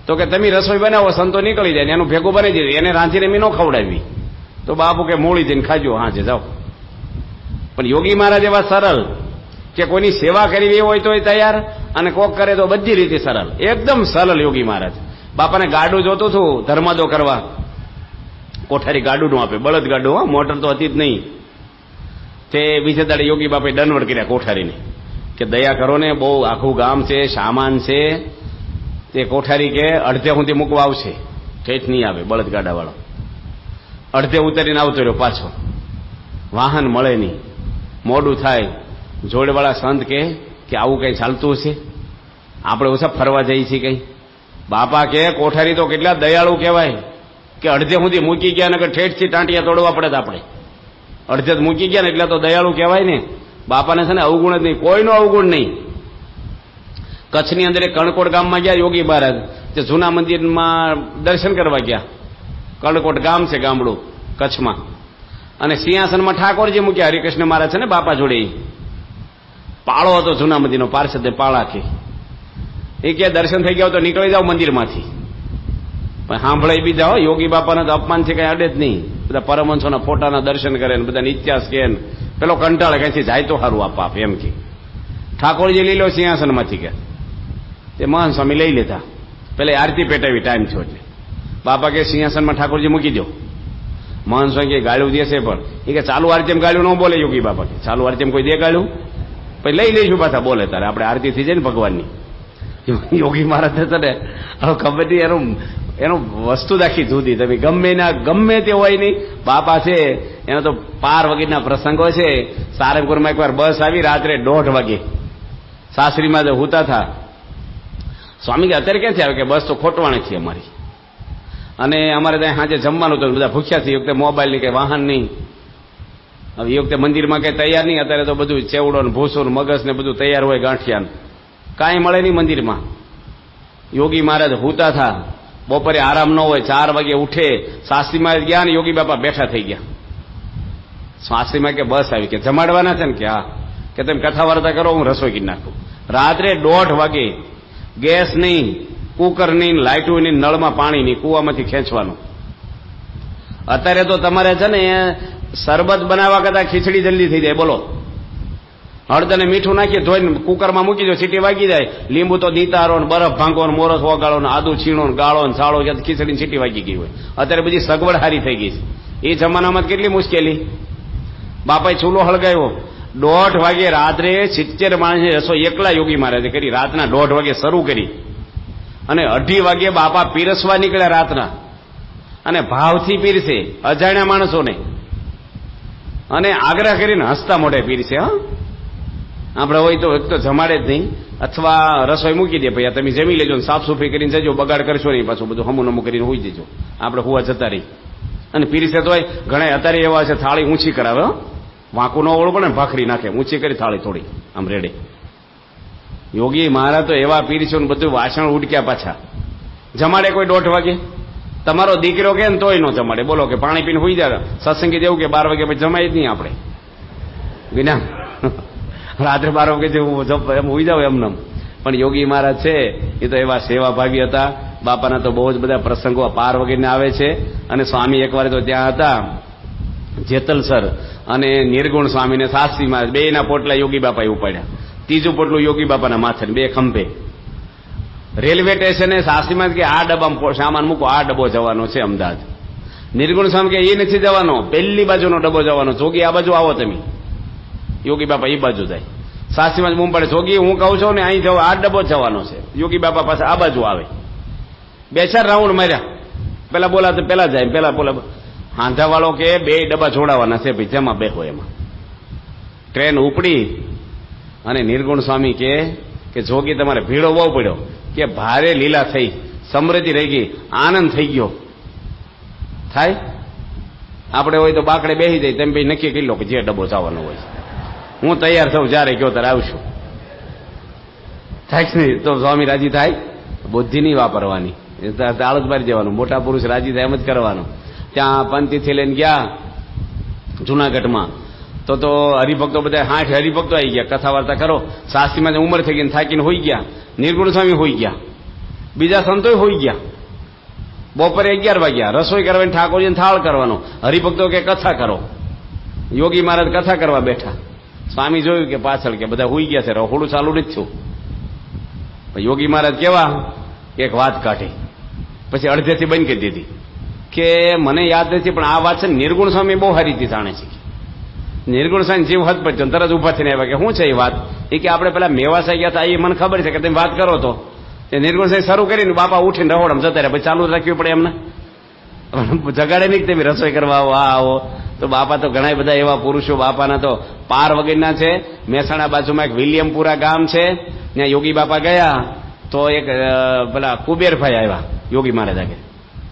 તો કે તમે રસોઈ બનાવો, સંતો નીકળી જાય એનું ભેગું બની જાય, એને રાંધીને મેં ન ખવડાવી. તો બાપુ કે મોડી જઈને ખાજો, હાજે જાઓ. પણ યોગી મહારાજ એવા સરળ કે કોઈની સેવા કરવી હોય તો તૈયાર, અને કોક કરે તો બધી રીતે સરળ, એકદમ સરળ યોગી મહારાજ. બાપાને ગાડું જોતું હતું ધર્માદો કરવા, કોઠારી ગાડું નું આપે, બળદ ગાડું, મોટર તો હતી જ નહીં. તે બીજે દાડે યોગી બાપાએ દંડવટ કર્યા કોઠારીને કે દયા કરો ને, બહુ આખું ગામ છે, સામાન છે. તે કોઠારી કે અડધે સુધી મૂકવા આવશે, ઠેઠ નહીં આવે બળદ ગાડા વાળો. અડધે ઉતરીને આવતો રહ્યો પાછો, વાહન મળે નહીં, મોડું થાય. જોડવાળા સંત કે આવું કઈ ચાલતું હશે, આપણે ઓછા ફરવા જઈએ છીએ કઈ? બાપા કે કોઠારી તો કેટલા દયાળુ કહેવાય કે અડધે સુધી મૂકી ગયા ને કે ઠેઠથી ટાંટિયા તોડવા પડે. આપણે અડધે જ મૂકી ગયા ને એટલે તો દયાળુ કહેવાય ને. બાપાને છે ને અવગુણ જ નહીં, કોઈનો અવગુણ નહીં. કચ્છની અંદર એક કણકોટ ગામમાં ગયા યોગી મહારાજ, તે જૂના મંદિરમાં દર્શન કરવા ગયા. કણકોટ ગામ છે, ગામડું કચ્છમાં. અને સિંહાસનમાં ઠાકોરજી મૂક્યા, હરિકૃષ્ણ મહારાજ છે ને બાપા જોડે. પાળો હતો જૂના મંદિરનો, પાર્ષદ પાળા કે એ કે દર્શન થઈ ગયા તો નીકળી જાઓ મંદિરમાંથી. પણ સાંભળે બી જાઓ, યોગી બાપાના તો અપમાનથી કઈ અડે જ નહીં. બધા પરમહંસોના ફોટાના દર્શન કરે ને બધાને ઇતિહાસ કે પેલો કંટાળે ક્યાંથી જાય તો સારું આપા એમ કે. ઠાકોરજી લઈ લો સિંહાસનમાંથી કે. તે મહાન સ્વામી લઈ લેતા, પેલા આરતી પેટાવી ટાઈમ થયો એટલે. બાપા કે સિંહાસનમાં ઠાકોરજી મૂકી દો. મહાન સ્વામી કે ગાળ્યું દેશે, પણ એ કે ચાલુ આરતી ગાળ્યું ન બોલે યોગી બાપા કે. ચાલુ આરતી કોઈ દે ગાળ્યું? પછી લઈ લઈશું પાછા બોલે તારે, આપણે આરતી થઈ જાય ને ભગવાનની. યોગી મહારાજ ને હવે ખબર નહીં, એનું વસ્તુ દાખી જુદી. તમે ગમે તે હોય નહીં, બાપા છે એનો તો પાર વગેરેના પ્રસંગો છે. સારંગપુરમાં એકવાર બસ આવી રાત્રે 1:30 વાગે, સાસરીમાં હુતા થા. સ્વામી કે અત્યારે ક્યાંથી આવે? કે બસ તો ખોટવાણીથી અમારી, અને અમારે ત્યાં સાંજે જમવાનું તો બધા ભૂખ્યા થઈ. વખતે મોબાઈલ ની કઈ વાહન નહીં, હવે એ વખતે મંદિરમાં કઈ તૈયાર નહીં. અત્યારે તો બધું ચેવડો ને ભૂસો ને મગજ ને બધું તૈયાર હોય, ગાંઠિયા કાંઈ મળે નહીં મંદિરમાં. યોગી મહારાજ હુતા થા, બપોરે આરામ ન હોય, 4 વાગે ઉઠે. શાસ્ત્રીમાં ગયા ને યોગી બાપા બેઠા થઈ ગયા. શાસ્ત્રીમાં કે બસ આવી, કે જમાડવાના છે ને? કે હા. કે તમે કથા વાર્તા કરો, હું રસોઈ કરી નાખું. રાત્રે 1:30 વાગે, ગેસ નહીં, કુકર નહીં, લાઇટું નહીં, નળમાં પાણી નહીં, કુવામાંથી ખેંચવાનું. અત્યારે તો તમારે છે ને શરબત બનાવવા કરતા ખીચડી જલ્દી થઈ જાય. બોલો, હળદર ને મીઠું નાખીએ, ધોઈને કુકરમાં મૂકી દો, સીટી વાગી જાય. લીંબુ તો દીતારો ને બરફ ભાંગો ને મોરસ ઓગાળો ને આદુ છીણો ને ગાળો ને સાળો, ખીચડીની સીટી વાગી ગઈ હોય. અત્યારે બધી સગવડ હારી થઈ ગઈ છે. એ જમાનામાં કેટલી મુશ્કેલી. બાપાએ ચૂલો હળગાવ્યો 1:30 વાગે રાત્રે. 70 માણસની રસોઈ એકલા યોગી મહારાજે કરી. રાતના 1:30 વાગે શરૂ કરી અને 2:30 વાગે બાપા પીરસવા નીકળ્યા રાતના. અને ભાવથી પીરસે અજાણ્યા માણસોને, અને આગ્રહ કરીને હસતા મોઢે પીરસે. હા, આપણે હોય તો એક તો જમાડે જ નહીં, અથવા રસોઈ મૂકી દે, ભાઈ તમે જમી લેજો, સાફ સફાઈ કરીને જજો, બગાડ કરશો નહીં, પાછું બધું હમું નમું કરીને હોઈ જજો, આપણે હુવા જતા રહી. અને પીરસે તો ઘણા અત્યારે એવા છે, થાળી ઊંચી કરાવે, વાંકું ન ઓળું પણ ભાખરી નાખે, ઊંચી કરી થાળી થોડી આમ રેડે. યોગી મહારાજ તો એવા પીરસ્યો ને બધું વાસણ ઉડક્યા પાછા. જમાડે કોઈ 1:30 વાગે? તમારો દીકરો કે ને તોય ન જમાડે. બોલો કે પાણી પીને હોઈ જાય. સત્સંગી જેવું કે 12 વાગે પછી જમાય જ નહીં આપણે વિના. રાત્રે 12 વાગે એમ હોઈ જાવ એમને. પણ યોગી મહારાજ છે એ તો એવા સેવાભાવી હતા. બાપાના તો બહુ જ બધા પ્રસંગો પાર વગેરે આવે છે. અને સ્વામી એકવાર તો ત્યાં હતા, જેતલસર, અને નિર્ગુણ સ્વામીને શાસ્ત્રી મહારાજ બેના પોટલા યોગી બાપાએ ઉપાડ્યા. ત્રીજું પોટલું યોગી બાપાના માથે, 2 ખંભે. રેલવે સ્ટેશને શાસ્ત્રીમાં કે આ ડબ્બામાં સામાન મૂકો, આ ડબ્બો જવાનો છે અમદાવાદ. નિર્ગુણ સ્વામી કે એ નથી જવાનો, પહેલી બાજુનો ડબ્બો જવાનો. જોગી આ બાજુ આવો તમે. યોગી બાપા એ બાજુ જાય. શાસ્ત્રીમાં બૂમ પડે, જોગી હું કહું છું ને અહીં જાવ, આ ડબ્બો જવાનો છે. યોગી બાપા પાસે આ બાજુ આવે. 2-4 રાઉન્ડ માર્યા. પેલા બોલા તો પેલા જાય, પેલા બોલા. હાંધા વાળો કે 2 ડબ્બા જોડાવાના છે ભાઈ, જેમાં બેહો એમાં. ટ્રેન ઉપડી અને નિર્ગુણ સ્વામી કે જોગી તમારે ભીડો બહુ પડ્યો, કે ભારે લીલા થઈ, સમૃદ્ધિ રહી ગઈ, આનંદ થઈ ગયો. થાય આપણે હોય તો બાકડે બેસી જાય, તેમ ભાઈ નક્કી કરી લો કે જે ડબ્બો જવાનો હોય. હું તૈયાર થઉં, જ્યારે કયો ત્યારે આવશું. થાય નહીં તો સ્વામી રાજી થાય? બુદ્ધિ નહીં વાપરવાની, આળસ મારી જવાનું. મોટા પુરુષ રાજી થાય એમ જ કરવાનું. ત્યાં પંથીથી લઈને ગયા જુનાગઢમાં, તો હરિભક્તો બધા 60 હરિભક્તો આવી ગયા. કથા વાર્તા કરો. શાસ્ત્રીમાં ઉંમર થઈ ગઈ, થાકીને હોઈ ગયા. નિર્ગુણ સ્વામી હોઈ ગયા, બીજા સંતોય હોઈ ગયા. બપોરે 11 વાગ્યા રસોઈ કરવાની, ઠાકોરજીને થાળ કરવાનો. હરિભક્તો કે કથા કરો. યોગી મહારાજ કથા કરવા બેઠા. સ્વામી જોયું કે પાછળ કે બધા હોઈ ગયા છે, રહોડું ચાલુ નથી થયું. યોગી મહારાજ કેવા એક વાત કાઢી, પછી અડધેથી બંધ કરી દીધી કે મને યાદ નથી, પણ આ વાત છે ને નિર્ગુણ સ્વામી બહુ સારી રીતે જાણે છે. નિર્ગુણ સ્વામી જીવ હદ પર તરત ઉભા થઈને આવ્યા કે શું છે એ વાત? એ કે આપણે પેલા મેવાસા ગયા હતા, એ મને ખબર છે કે તમે વાત કરો તો. એ નિર્ગુણ સ્વામી શરૂ કરીને બાપા ઉઠીને રહોડમ જતા રહ્યા. પછી ચાલુ રાખવી પડે એમને, જગાડે નહીં કે તમે રસોઈ કરવા આવો, આ આવો. તો બાપા તો ઘણા બધા એવા પુરુષો બાપાના તો પાર વગરના છે. મહેસાણા બાજુમાં એક વિલિયમપુરા ગામ છે, ત્યાં યોગી બાપા ગયા તો એક પેલા કુબેરભાઈ આવ્યા યોગી મહારાજ આગળ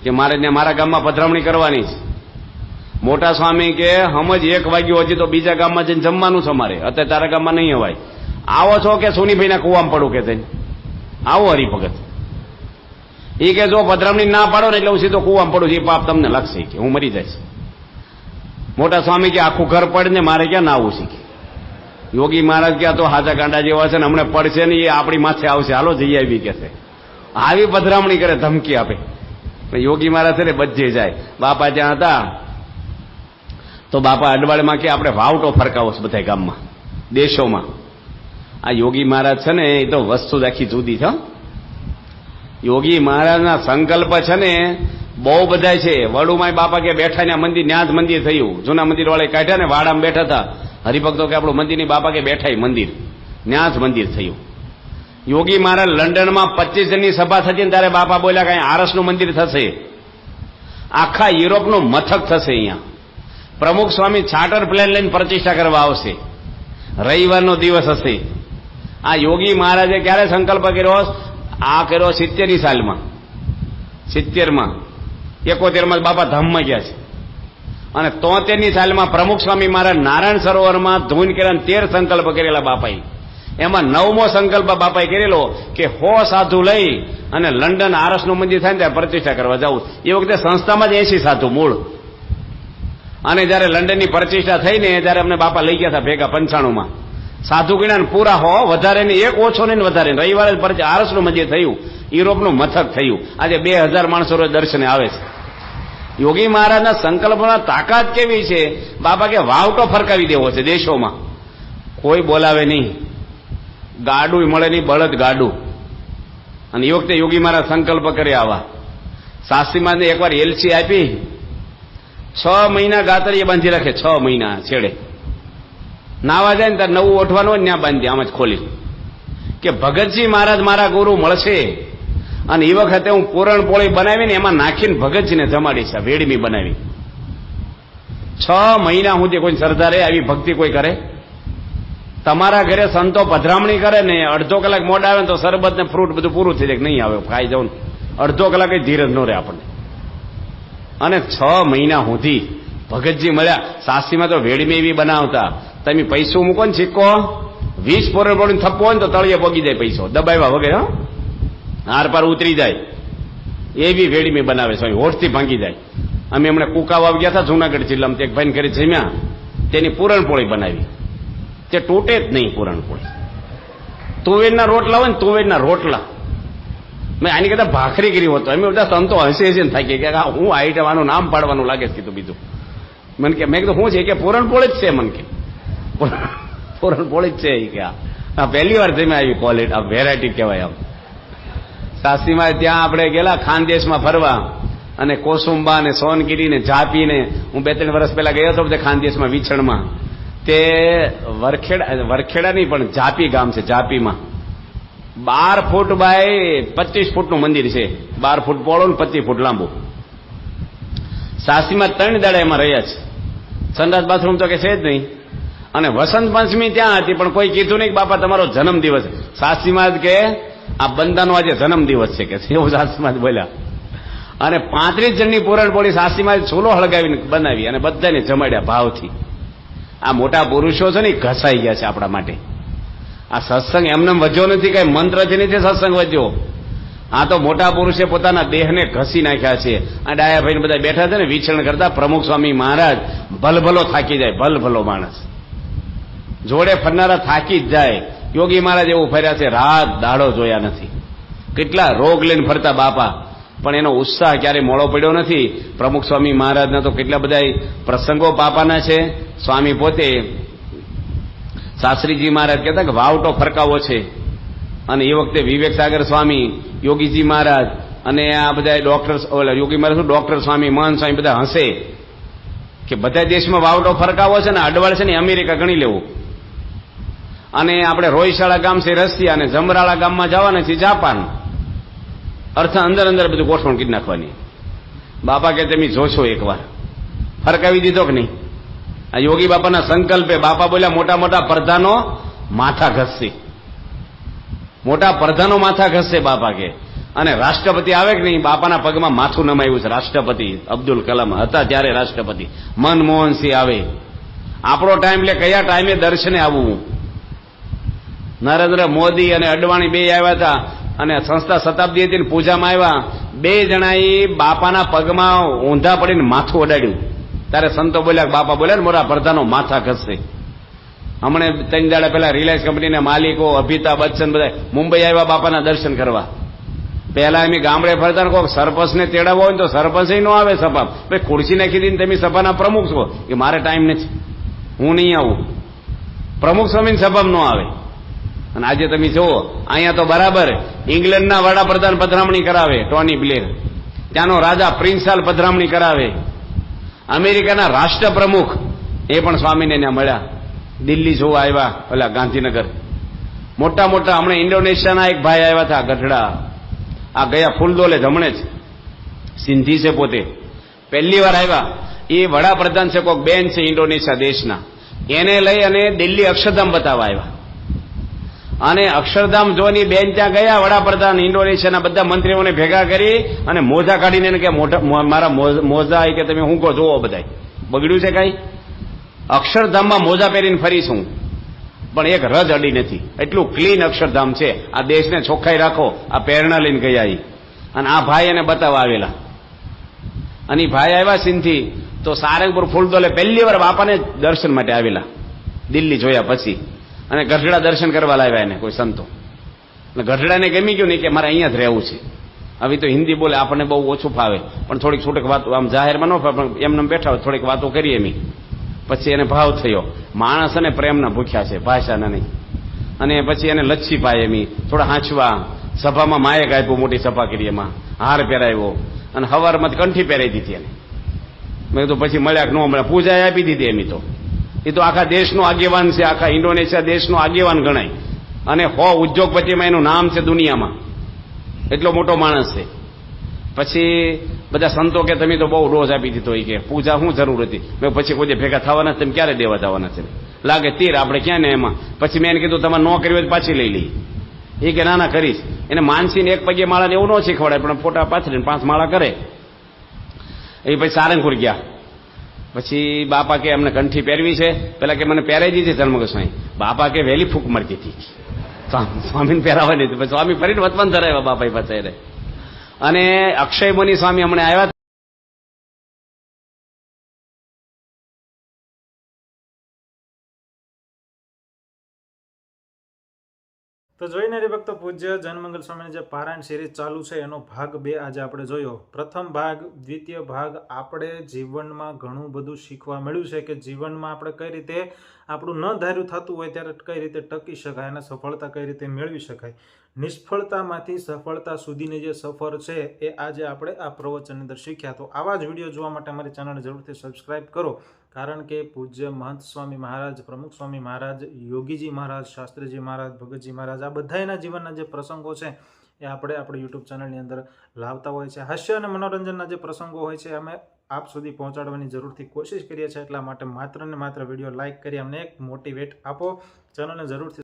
કે મારે ત્યાં મારા ગામમાં પધરામણી કરવાની છે. મોટા સ્વામી કે સમજ 1 વાગ્યું, હજી તો બીજા ગામમાં જઈને જમવાનું છે મારે, અત્યારે તારા ગામમાં નહીં અવાય. આવો છો કે સોનીભાઈના કુવામાં પડું કે થઈને આવો હરિભગત. એ કે જો પધરામણી ના પાડો ને એટલે હું સીધો કુવામાં પડું છું, એ પાપ તમને લાગશે કે હું મરી જઈશ. મોટા સ્વામી કે આખું ઘર પડે ને મારે ક્યાં ના આવવું શીખે. યોગી મહારાજ ક્યાં તો હાજા કાંડા જેવા છે ને, હમણાં પડશે ને એ આપણી માથે આવશે, હાલો જઈ આવી કે છે. આવી પધરામણી કરે, ધમકી આપે. યોગી મહારાજ છે ને બધે જાય. બાપા ત્યાં હતા તો બાપા અડવાળમાં કે આપણે વાવટો ફરકાવો છે બધા ગામમાં, દેશોમાં. આ યોગી મહારાજ છે ને એ તો વસ્તુ આખી જુદી છે. યોગી મહારાજના સંકલ્પ છે ને બહુ બધા છે. વડુમાં બાપા કે બેઠા ને મંદિર, ત્યાં જ મંદિર થયું. જૂના મંદિર વાળે કાઢ્યા ને, વાડામાં બેઠા હતા હરિભક્તો કે આપણું મંદિરની બાપા કે બેઠા મંદિર, ત્યાં જ મંદિર થયું. યોગી મહારાજ લંડનમાં 25 જણની સભા થતી ને ત્યારે બાપા બોલ્યા કે આરસનું મંદિર થશે, આખા યુરોપનું મથક થશે. અહીંયા પ્રમુખ સ્વામી ચાર્ટર પ્લેન લઈને પ્રતિષ્ઠા કરવા આવશે, રવિવારનો દિવસ હશે. આ યોગી મહારાજે ક્યારે સંકલ્પ કર્યો? આ કર્યો 70ની સાલમાં, 70માં. 71માં બાપા ધામમાં ગયા છે. અને 73ની સાલમાં પ્રમુખ સ્વામી મહારાજ નારાયણ સરોવરમાં ધૂન કર્યા, 13 સંકલ્પ કરેલા બાપાએ. એમાં 9મો સંકલ્પ બાપાએ કરેલો કે 100 સાધુ લઈ અને લંડન આરસનું મંદિર થાય ને ત્યારે પ્રતિષ્ઠા કરવા જવું. એ વખતે સંસ્થામાં જ 80 સાધુ મૂળ. અને જયારે લંડનની પ્રતિષ્ઠા થઈને ત્યારે અમને બાપા લઈ ગયા હતા ભેગા 95માં. સાધુ ગણ્યા પૂરા 100, વધારે ને એક ઓછો ને વધારે. રવિવારે આરસનું મંદિર થયું, યુરોપનું મથક થયું. આજે 2000 માણસો રોજ દર્શને આવે છે. યોગી મહારાજના સંકલ્પના તાકાત કેવી છે? બાપા કે વાવટો ફરકાવી દેવો છે દેશોમાં, કોઈ બોલાવે નહીં, ગાડું મળે નહીં, બળદ ગાડું. અને એ વખતે યોગી મહારાજ સંકલ્પ કરે આવા. શાસ્ત્રીમાને એકવાર એલસી આપી, 6 મહિના ગાતરીએ બાંધી રાખે, 6 મહિના છેડે. નાવા જાય ને ત્યારે નવું ઓઠવાનું હોય ને ત્યાં બાંધી આમ જ ખોલી કે ભગતજી મહારાજ મારા ગુરુ મળશે. અને એ વખતે હું પૂરણપોળી બનાવીને એમાં નાખીને ભગતજીને જમાડી છે, વેડમી બનાવી. 6 મહિના સુધી કોઈ સરદારે આવી ભક્તિ કોઈ કરે? તમારા ઘરે સંતો પધરામણી કરે ને, અડધો કલાક મોડા આવે ને તો સરબત ને ફ્રૂટ બધું પૂરું થઈ જાય, નહીં આવે ખાઈ જાઉં, અડધો કલાક ધીરજ ન રહે આપણને. અને 6 મહિના સુધી ભગતજી મળ્યા. સાસ્તીમાં તો વેડમી એવી બનાવતા, તમે પૈસો મૂકો ને સિક્કો, 20 પૂરણપોળી થપ્પો હોય ને તો તળિયે પગી જાય પૈસો, દબાવ્યા વગેરે હાર પાર ઉતરી જાય એવી વેડમી બનાવે છે, હોઠથી ભાંગી જાય. અમે હમણાં કુકાવાવ ગયા હતા જુનાગઢ જિલ્લામાં, એક ભાઈને ઘરે જમ્યા, તેની પૂરણપોળી બનાવી, તે તૂટે જ નહીં પૂરણપોળી. તુવેરના રોટલા હોય ને, તુવેરના રોટલા, મેં આની કરતા ભાખરી કરી હોતો. અમે બધા સંતો હસી હસીને થાકી કે હું આઈટમ આનું નામ પાડવાનું લાગે છે કીધું બીજું. મને કે મેં કીધું શું છે કે પૂરણપોળી જ છે. મને કે પૂરણપોળી જ છે એ કે આ પહેલી વાર જમ્યા આવી ક્વોલિટી, આ વેરાયટી કહેવાય. આમ સાસ્તીમાં ત્યાં આપણે ગયેલા ખાનદેશમાં ફરવા, અને કોસુંબા ને સોનગીરી ને ઝાપી ને, હું 2-3 વર્ષ પહેલા ગયો હતો ખાનદેશમાં વિછણમાં. તે વરખેડા નહીં પણ ઝાપી ગામ છે, ઝાપીમાં 12 ફૂટ બાય 25 ફૂટનું મંદિર છે, 12 ફૂટ પહોળું ને 25 ફૂટ લાંબુ. સાસ્તીમાં 3 દાડા એમાં રહ્યા છે. સંડાસ બાથરૂમ તો કે છે જ નહીં. અને વસંત પંચમી ત્યાં હતી, પણ કોઈ કીધું નહીં કે બાપા તમારો જન્મ દિવસ. સાસ્તીમાં કે આ બંદાનો આજે જન્મ દિવસ છે કે એવું સાસ્તીમાં જ બોલ્યા. અને 35 જણની પૂરણપોળી સાસ્તીમાં ચૂલો હળગાવીને બનાવી અને બધાને જમાડ્યા ભાવથી. આ મોટા પુરુષો છે ને એ ઘસાઈ ગયા છે આપણા માટે. આ સત્સંગ એમને વધ્યો નથી, કઈ મંત્રથી નથી સત્સંગ વધ્યો. આ તો મોટા પુરુષે પોતાના દેહને ઘસી નાખ્યા છે. આ ડાયાભાઈ બધા બેઠા છે ને વિચરણ કરતા, પ્રમુખ સ્વામી મહારાજ ભલભલો થાકી જાય, ભલભલો માણસ જોડે ફરનારા થાકી જ જાય. યોગી મહારાજ એવું ફર્યા છે, રાત દાડો જોયા નથી. કેટલા રોગ લઈને ફરતા બાપા, પણ એનો ઉત્સાહ ક્યારે મોડો પડ્યો નથી. પ્રમુખ સ્વામી મહારાજના તો કેટલા બધા પ્રસંગો બાપાના છે. સ્વામી પોતે શાસ્ત્રીજી મહારાજ કહેતા કે વાવટો ફરકાવો છે, અને એ વખતે વિવેક સાગર સ્વામી, યોગીજી મહારાજ અને આ બધા ડોક્ટર, યોગી મહારાજ શું ડોક્ટર સ્વામી, મહંત સ્વામી બધા હસે કે બધા દેશમાં વાવટો ફરકાવો છે ને અડવાળ છે ને અમેરિકા ગણી લેવું, અને આપણે રોયશાળા ગામ છે રશિયા, અને જમરાળા ગામમાં જવાના છે જાપાન. અર્થ અંદર અંદર બધું ગોઠવણ કરી નાખવાની. બાપા કે તમે જોશો એકવાર. ફરકાવી દીધો કે નહીં? આ યોગી બાપાના સંકલ્પે બાપા બોલ્યા મોટા મોટા પ્રધાનો માથા ઘસશે, મોટા પ્રધાનો માથા ઘસશે બાપા કે. અને રાષ્ટ્રપતિ આવે કે નહીં, બાપાના પગમાં માથું નમાયું છે. રાષ્ટ્રપતિ અબ્દુલ કલામ હતા ત્યારે રાષ્ટ્રપતિ, મનમોહનસિંહ આવે. આપણો ટાઈમ એટલે કયા ટાઈમે દર્શને આવવું? નરેન્દ્ર મોદી અને અડવાણી બે આવ્યા હતા, અને સંસ્થા શતાબ્દી હતી પૂજામાં આવ્યા. બે જણાએ બાપાના પગમાં ઊંધા પડીને માથું અડાડ્યું. ત્યારે સંતો બોલ્યા, બાપા બોલ્યા ને મોટા પ્રધાનો માથા ઘસશે. હમણે 3 દાડા પહેલા રિલાયન્સ કંપનીના માલિકો અમિતાભ બચ્ચન બધા મુંબઈ આવ્યા બાપાના દર્શન કરવા. પહેલા એમ ગામડે ફરતા કોઈક સરપંચને તેડાવો હોય તો સરપંચ ન આવે સભા. ભાઈ ખુરશી નાખી દઈને તમે સભાના પ્રમુખ છો કે મારે ટાઈમ નથી, હું નહીં આવું. પ્રમુખ સ્વામીની સભામાં ન આવે. અને આજે તમે જુઓ અહીંયા તો બરાબર ઇંગ્લેન્ડના વડાપ્રધાન પધરામણી કરાવે, ટોની બ્લેર. ત્યાંનો રાજા પ્રિન્સ ચાર્લ્સ પધરામણી કરાવે. અમેરિકાના રાષ્ટ્રપ્રમુખ એ પણ સ્વામીને ત્યાં મળ્યા. દિલ્હી જોવા આવ્યા, ઓલા ગાંધીનગર. મોટા મોટા હમણાં ઇન્ડોનેશિયાના એક ભાઈ આવ્યા હતા, ગઢડા. આ ગયા ફૂલદોલે જ હમણે જ, સિંધી છે પોતે, પહેલી વાર આવ્યા. એ વડાપ્રધાન છે, કોઈક બેન છે ઇન્ડોનેશિયા દેશના, એને લઈ અને દિલ્હી અક્ષરધામ બતાવવા આવ્યા. અને અક્ષરધામ જોવાની બેન ત્યાં ગયા. વડાપ્રધાન ઇન્ડોનેશિયાના બધા મંત્રીઓને ભેગા કરી અને મોજા કાઢીને એને કે મારા મોજા કે તમે હું કહો જોવો બધા બગડ્યું છે કાંઈ? અક્ષરધામમાં મોજા પહેરીને ફરીશું, પણ એક રજ અડી નથી. એટલું ક્લીન અક્ષરધામ છે. આ દેશને ચોખ્ખાઈ રાખો, આ પ્રેરણા લઈને ગયા. અને આ ભાઈ એને બતાવવા આવેલા. અને ભાઈ આવ્યા સિંધી તો સારંગપુર ફૂલદોલે પહેલી વાર બાપાને દર્શન માટે આવેલા, દિલ્હી જોયા પછી. અને ગઢડા દર્શન કરવા લાવ્યા એને કોઈ સંતો. અને ગઢડાને ગમી ગયું નહીં કે મારે અહીંયા જ રહેવું છે. હવે તો હિન્દી બોલે, આપણને બહુ ઓછું ફાવે, પણ થોડીક છૂટક વાતો, આમ જાહેરમાં ન ફાવે પણ એમને બેઠા હોય થોડીક વાતો કરીએ એમ. પછી એને ભાવ થયો. માણસ અને પ્રેમના ભૂખ્યા છે, ભાષાના નહીં. અને પછી એને લચ્છી પાય એમ, થોડા હાંચવા. સભામાં માયક આપ્યું, મોટી સભા કરી, એમાં હાર પહેરાવ્યો, અને હવારમાં કંઠી પહેરાવી દીધી એને. મેં કીધું પછી મળ્યા કે ન મળ્યા, પૂજા આપી દીધી એમ. તો એ તો આખા દેશનો આગેવાન છે, આખા ઇન્ડોનેશિયા દેશનો આગેવાન ગણાય. અને 100 ઉદ્યોગપતિમાં એનું નામ છે દુનિયામાં, એટલો મોટો માણસ છે. પછી બધા સંતો કે તમે તો બહુ ડોઝ આપી દીધો, એ કે પૂજા શું જરૂર હતી? મેં પછી કોઈ ભેગા થવાના, તમે ક્યારે દેવા જવાના છે? લાગે તીર આપણે ક્યાં ને એમાં. પછી મેં એને કીધું તમારે ન કર્યું હોય પાછી લઈ લઈ. એ કે ના ના કરીશ. એને માનસીને એક પગે માળાને એવું ન શીખવાડે, પણ ફોટા પાથરીને 5 માળા કરે. એ પછી સારંગપુર ગયા. પછી બાપા કે અમને કંઠી પહેરવી છે. પેલા કે મને પહેરાવી દીધી ધર્મગોસ્વામી. બાપા કે વહેલી ફૂંક મળતી હતી, સ્વામીને પહેરાવાની હતી. પછી સ્વામી ફરીને વતવાન ધરાવ્યા બાપા પાસે. અને અક્ષય મુનિ સ્વામી હમણાં આવ્યા. તો જોઈને ભક્તો, પૂજ્ય જનમંગલ સ્વામીની જે પારાયણ સિરીઝ ચાલુ છે એનો ભાગ 2 આજે આપણે જોયો. પ્રથમ ભાગ, દ્વિતીય ભાગ આપણે જીવનમાં ઘણું બધું શીખવા મળ્યું છે કે જીવનમાં આપણે કઈ રીતે આપણું ન ધાર્યું થતું હોય ત્યારે કઈ રીતે ટકી શકાય અને સફળતા કઈ રીતે મેળવી શકાય. નિષ્ફળતામાંથી સફળતા સુધીની જે સફર છે એ આજે આપણે આ પ્રવચનની અંદર શીખ્યા. તો આવા જ વિડીયો જોવા માટે અમારી ચેનલને જરૂરથી સબસ્ક્રાઇબ કરો, કારણ કે પૂજ્ય મહંત સ્વામી મહારાજ, પ્રમુખ સ્વામી મહારાજ, યોગીજી મહારાજ, શાસ્ત્રીજી મહારાજ, ભગતજી મહારાજ, આ બધાના જીવનના જે પ્રસંગો છે એ આપણે આપણી યુટ્યુબ ચેનલની અંદર લાવતા હોય છે. હાસ્ય અને મનોરંજનના જે પ્રસંગો હોય છે અમે આપ સુધી પહોંચાડવાની જરૂરથી કોશિશ કરીએ છીએ. એટલા માટે માત્ર ને માત્ર વિડીયો લાઇક કરી અમને એક મોટિવેટ આપો. ચેનલને જરૂરથી